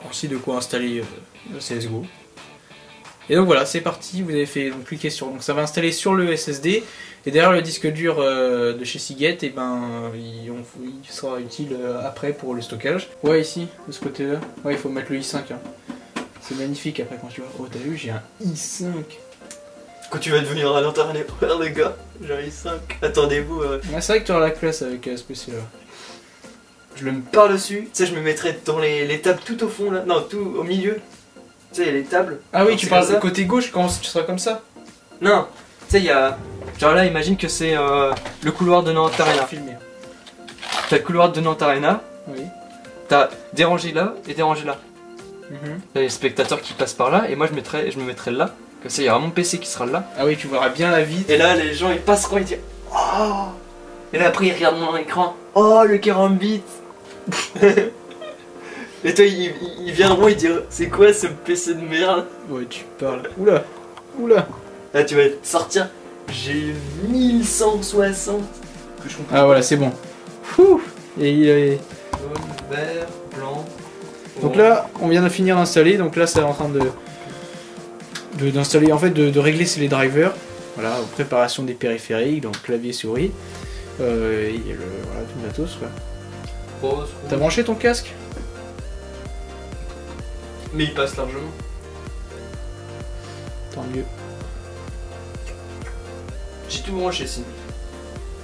Aussi de quoi installer CSGO. Et donc voilà, c'est parti, vous avez fait, donc cliquez sur, donc ça va installer sur le SSD, et derrière le disque dur de chez Seagate, et il sera utile après pour le stockage. Ouais, ici, de ce côté-là, ouais, il faut mettre le i5, hein. C'est magnifique après quand tu vois, oh t'as vu, j'ai un i5. Quand tu vas devenir un internet, regarde les gars, j'ai un i5, attendez-vous. Ouais, c'est vrai que tu auras la classe avec ce PC-là. Je le mets par-dessus, tu sais, je me mettrais dans les tables tout au fond là, non, tout au milieu. Tu sais, il y a les tables. Ah oui, tu parles du côté gauche quand tu seras comme ça? Non, tu sais, il y a. Genre là, imagine que c'est le couloir de Nantes Arena. T'as le couloir de Nantes Arena. Oui. T'as des rangées là et des rangées là. Mhm. T'as les spectateurs qui passent par là et moi je me mettrais là. Comme ça, il y aura mon PC qui sera là. Ah oui, tu verras bien la vitre. Et là, les gens ils passeront et disent oh. Et là, après, ils regardent mon écran. Oh, le 40 bits. Et toi, ils viendront et dire c'est quoi ce PC de merde? Ouais, tu parles. Oula, oula. Là, tu vas sortir. J'ai 1160. Que je comprends. Ah voilà, c'est bon. Fouh. Et il est. Jaune, vert, blanc. Donc là, on vient de finir d'installer. Donc là, c'est en train d'installer, en fait, de régler les drivers. Voilà, préparation des périphériques, donc clavier, souris. Et voilà, tout le matos quoi. Rose, T'as branché ton casque? mais il passe largement. Tant mieux. J'ai tout branché sinon.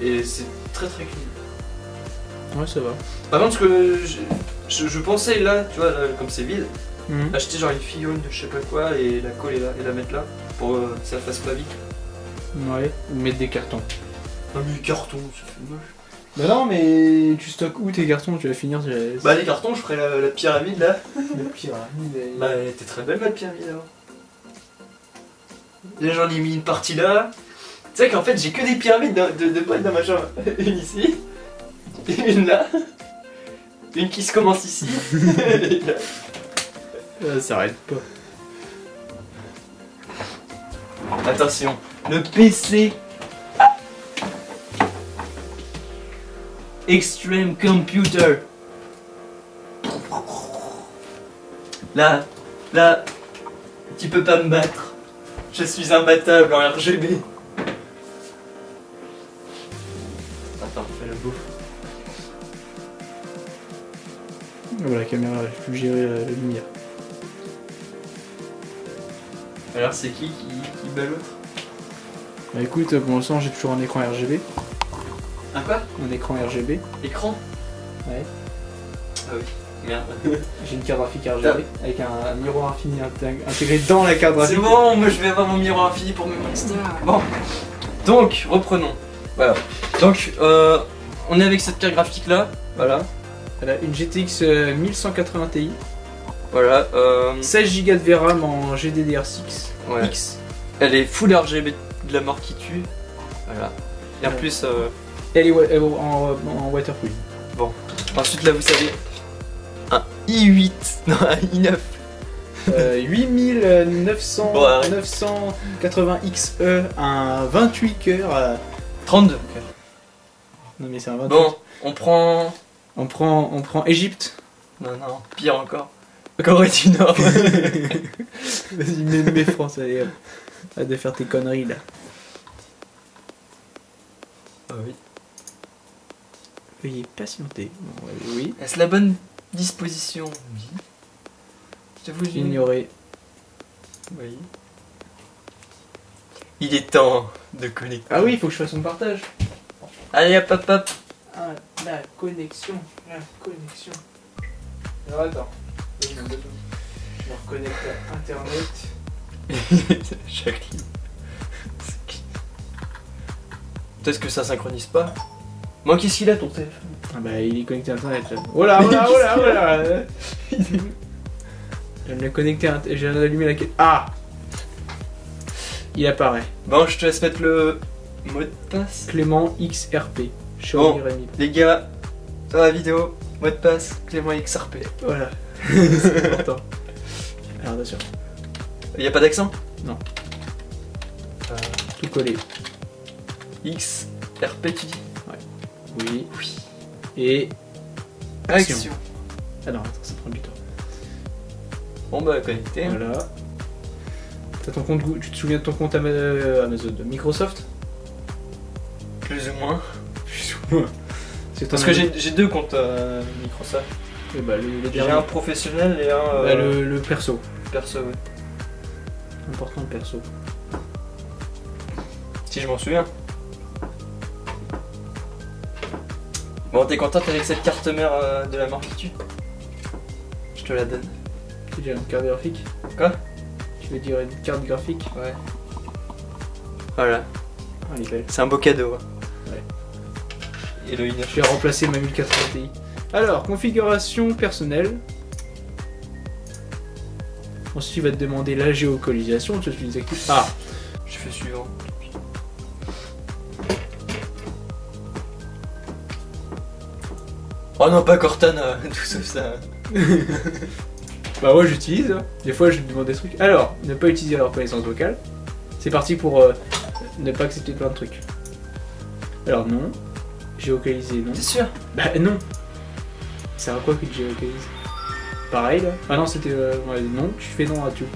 Et c'est très très clean. Ouais, ça va. Par contre, ce que je pensais là, tu vois, là, comme c'est vide, Mhm. acheter genre une fillonne de je sais pas quoi et la coller là et la mettre là pour que ça fasse pas vite. Ouais, ou mettre des cartons. Non mais carton, ça fait moche. Bah non, mais tu stockes où tes cartons? Tu vas finir. Bah les cartons, je ferai la pyramide là. le pire. Bah elle était très belle ma pyramide alors. Là j'en ai mis une partie là. Tu sais qu'en fait j'ai que des pyramides de potes dans ma chambre. Une ici, une là, une qui se commence ici. Et là. Ça s'arrête pas. Attention, le PC Extreme Computer. Là, tu peux pas me battre. Je suis imbattable en RGB. Attends, fais le bouffe. Voilà, la caméra, je peux gérer la lumière. Alors c'est qui bat l'autre? Bah écoute, pour l'instant j'ai toujours un écran RGB. Un quoi? Un écran RGB. Écran? Ouais. Ah oui, merde. J'ai une carte graphique RGB avec un miroir infini intégré dans la carte graphique. C'est bon, moi je vais avoir mon miroir infini pour mes monsters. Bon, donc reprenons. Voilà. Donc on est avec cette carte graphique là. Voilà. Elle a une GTX 1180 Ti. Voilà. 16 Go de VRAM en GDDR6 Ouais. X. Elle est full RGB de la mort qui tue. Voilà. Et en Ouais. plus, Elle est en waterproof. bon. Ensuite là vous savez, un i8, non un i9. 8900 Bon, arrête. 980 XE, un 28 cœurs. 32. Non mais c'est un 28. Bon, on prend. On prend Égypte. Non, pire encore. Corée du Nord. Vas-y, mets France, allez, hop. Arrête de faire tes conneries là. Ah oui. Veuillez patienter. Bon, oui. Est-ce la bonne disposition? Oui. Je vous Ignorer. Oui. Il est temps de connecter. Ah oui, il faut que je fasse mon partage. Allez hop hop hop. Ah, la connexion. La connexion. Alors attends. Je me reconnecte à internet. Chaque ligne. Peut-être que ça synchronise pas. Moi, qu'est-ce qu'il a ton téléphone? Ah bah il est connecté à internet là. Oh là, oh là, oh là, oh là. Je vais me connecter à internet. J'ai allumé la quête. Ah, il apparaît. Bon, je te laisse mettre le mot de passe. Clément XRP. Bon, Rémi. les gars, dans la vidéo, mot de passe, Clément XRP. Voilà. C'est important. Alors attention. Il n'y a pas d'accent? Non. Tout collé. XRP tu dis? Oui. Oui. Et. Action. Ah non, attends, ça prend du temps. Bon bah connecté. Voilà. T'as ton compte, tu te souviens de ton compte Amazon, de Microsoft? Plus ou moins. Plus ou moins. Parce que j'ai deux comptes Microsoft. Et bah, J'ai un professionnel et un bah, le perso. Perso, ouais. Important le perso. Si je m'en souviens. Bon, t'es contente avec cette carte mère de la marque tu? Je te la donne. Tu veux dire une carte graphique? Quoi? Tu veux dire une carte graphique? Ouais. Voilà. Ah, elle est belle. C'est un beau cadeau. Ouais. Et le Je vais remplacer ma 1080 Ti. Alors, configuration personnelle. Ensuite, il va te demander la géolocalisation. Tu désactives. Ah! Je fais suivant. Oh non, pas Cortana, tout sauf ça. Bah moi j'utilise, hein. Des fois je lui demande des trucs. Alors, ne pas utiliser la reconnaissance vocale. C'est parti pour ne pas accepter plein de trucs. Alors non. Géolocaliser, non. T'es sûr? Bah non. C'est à quoi que tu géolocalises? Pareil là. Ah non, c'était ouais, non, tu fais non à tout.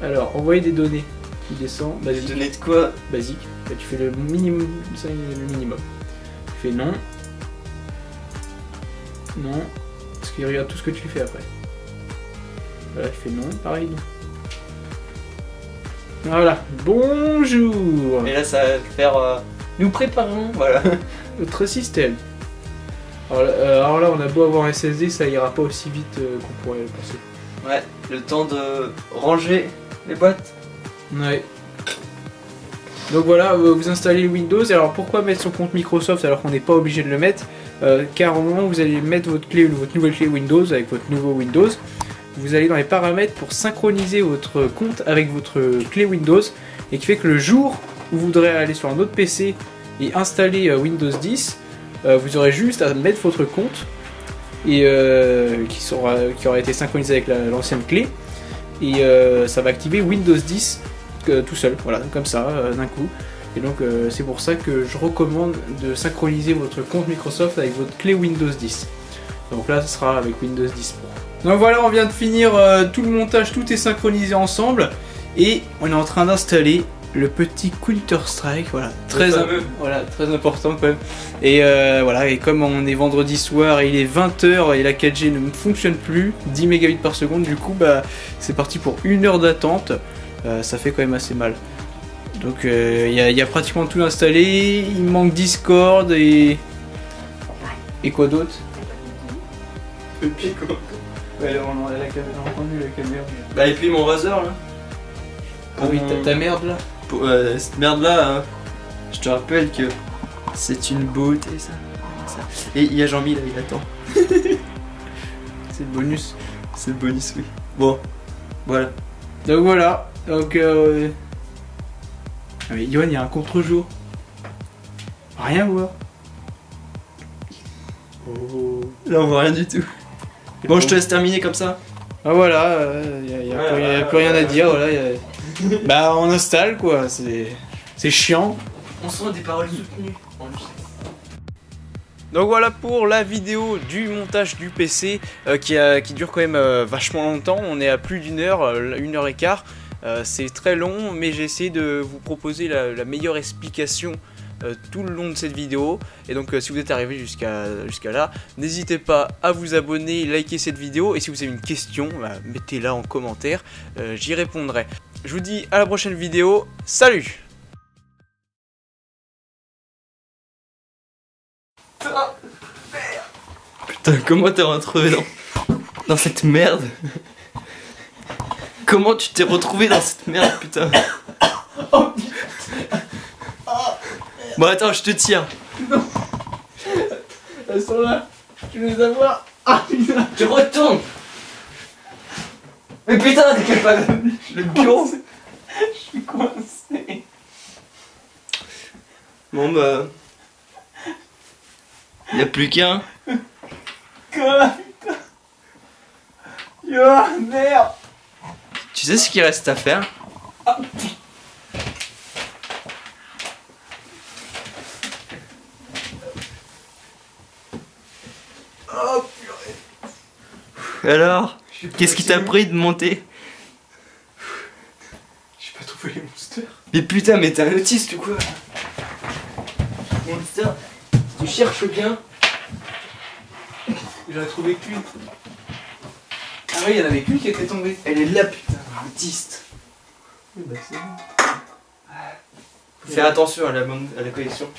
Alors, envoyer des données. Tu descends. Des Basique. données de quoi? Basique. Bah, tu fais le minimum. Ça, le minimum. Tu fais non. Non. Parce qu'il regarde tout ce que tu fais après. Voilà, tu fais non. Pareil, non. Voilà. Bonjour. Et là, ça va faire. Nous préparons, voilà. Notre système. Alors là, on a beau avoir un SSD, ça ira pas aussi vite qu'on pourrait le penser. Ouais, le temps de ranger les boîtes. Ouais. Donc voilà, vous installez Windows. Alors pourquoi mettre son compte Microsoft alors qu'on n'est pas obligé de le mettre? Car au moment où vous allez mettre votre nouvelle clé Windows avec votre nouveau Windows, vous allez dans les paramètres pour synchroniser votre compte avec votre clé Windows, et qui fait que le jour où vous voudrez aller sur un autre PC et installer Windows 10, vous aurez juste à mettre votre compte et qui aura été synchronisé avec l'ancienne clé, et ça va activer Windows 10 tout seul, voilà, comme ça, d'un coup. Et donc c'est pour ça que je recommande de synchroniser votre compte Microsoft avec votre clé Windows 10. Donc là, ce sera avec Windows 10 Pro. Donc voilà, on vient de finir tout le montage, tout est synchronisé ensemble, et on est en train d'installer le petit Counter-Strike, voilà, très important quand même. Et voilà, et comme on est vendredi soir et il est 20h et la 4G ne fonctionne plus, 10 mégabits par seconde, du coup bah c'est parti pour 1 heure d'attente. Ça fait quand même assez mal. Donc il y a pratiquement tout installé, il manque Discord et quoi d'autre? Le pico. Ouais, on a entendu la caméra. Bah et puis mon Razer là. Ah oui, ta merde là. Cette merde là, je te rappelle que c'est une beauté ça. Et il y a Jean-Mi là, il attend. C'est le bonus. C'est le bonus, oui. Bon, voilà. Donc voilà. Donc ah mais Yoann, il y a un contre-jour. Rien voir. Oh. Là on voit rien du tout. Bon, je te laisse terminer comme ça. Ah voilà, il n'y a plus rien à dire. Voilà, bah on installe quoi, c'est chiant. On sent des paroles soutenues. Donc voilà pour la vidéo du montage du PC qui dure quand même vachement longtemps. On est à plus d'1 heure, 1 heure et quart. C'est très long, mais j'ai essayé de vous proposer la meilleure explication tout le long de cette vidéo. Et donc si vous êtes arrivé jusqu'à là, n'hésitez pas à vous abonner, liker cette vidéo. Et si vous avez une question, bah, mettez-la en commentaire, j'y répondrai. Je vous dis à la prochaine vidéo, salut! Putain, comment t'es retrouvé dans cette merde? Comment tu t'es retrouvé dans cette merde, putain? Oh, bon, attends, je te tire. non. Elles sont là. Je vais les avoir. Ah putain. Je retourne. Mais putain, t'es capable. Le bureau. Je suis coincé. Bon bah... Y'a plus qu'un. Quoi, putain. Yo, merde. Tu sais ce qu'il reste à faire? Oh purée. Alors, qu'est-ce qui t'a pris de monter? J'ai pas trouvé les monsters. Mais putain, mais t'es un autiste ou quoi? Monster, tu cherches bien. J'en ai trouvé qu'une. Ah oui, il y en avait qu'une qui était tombée. Elle est là, putain, autiste. Oui, bah c'est bon. Faut faire attention à la connexion.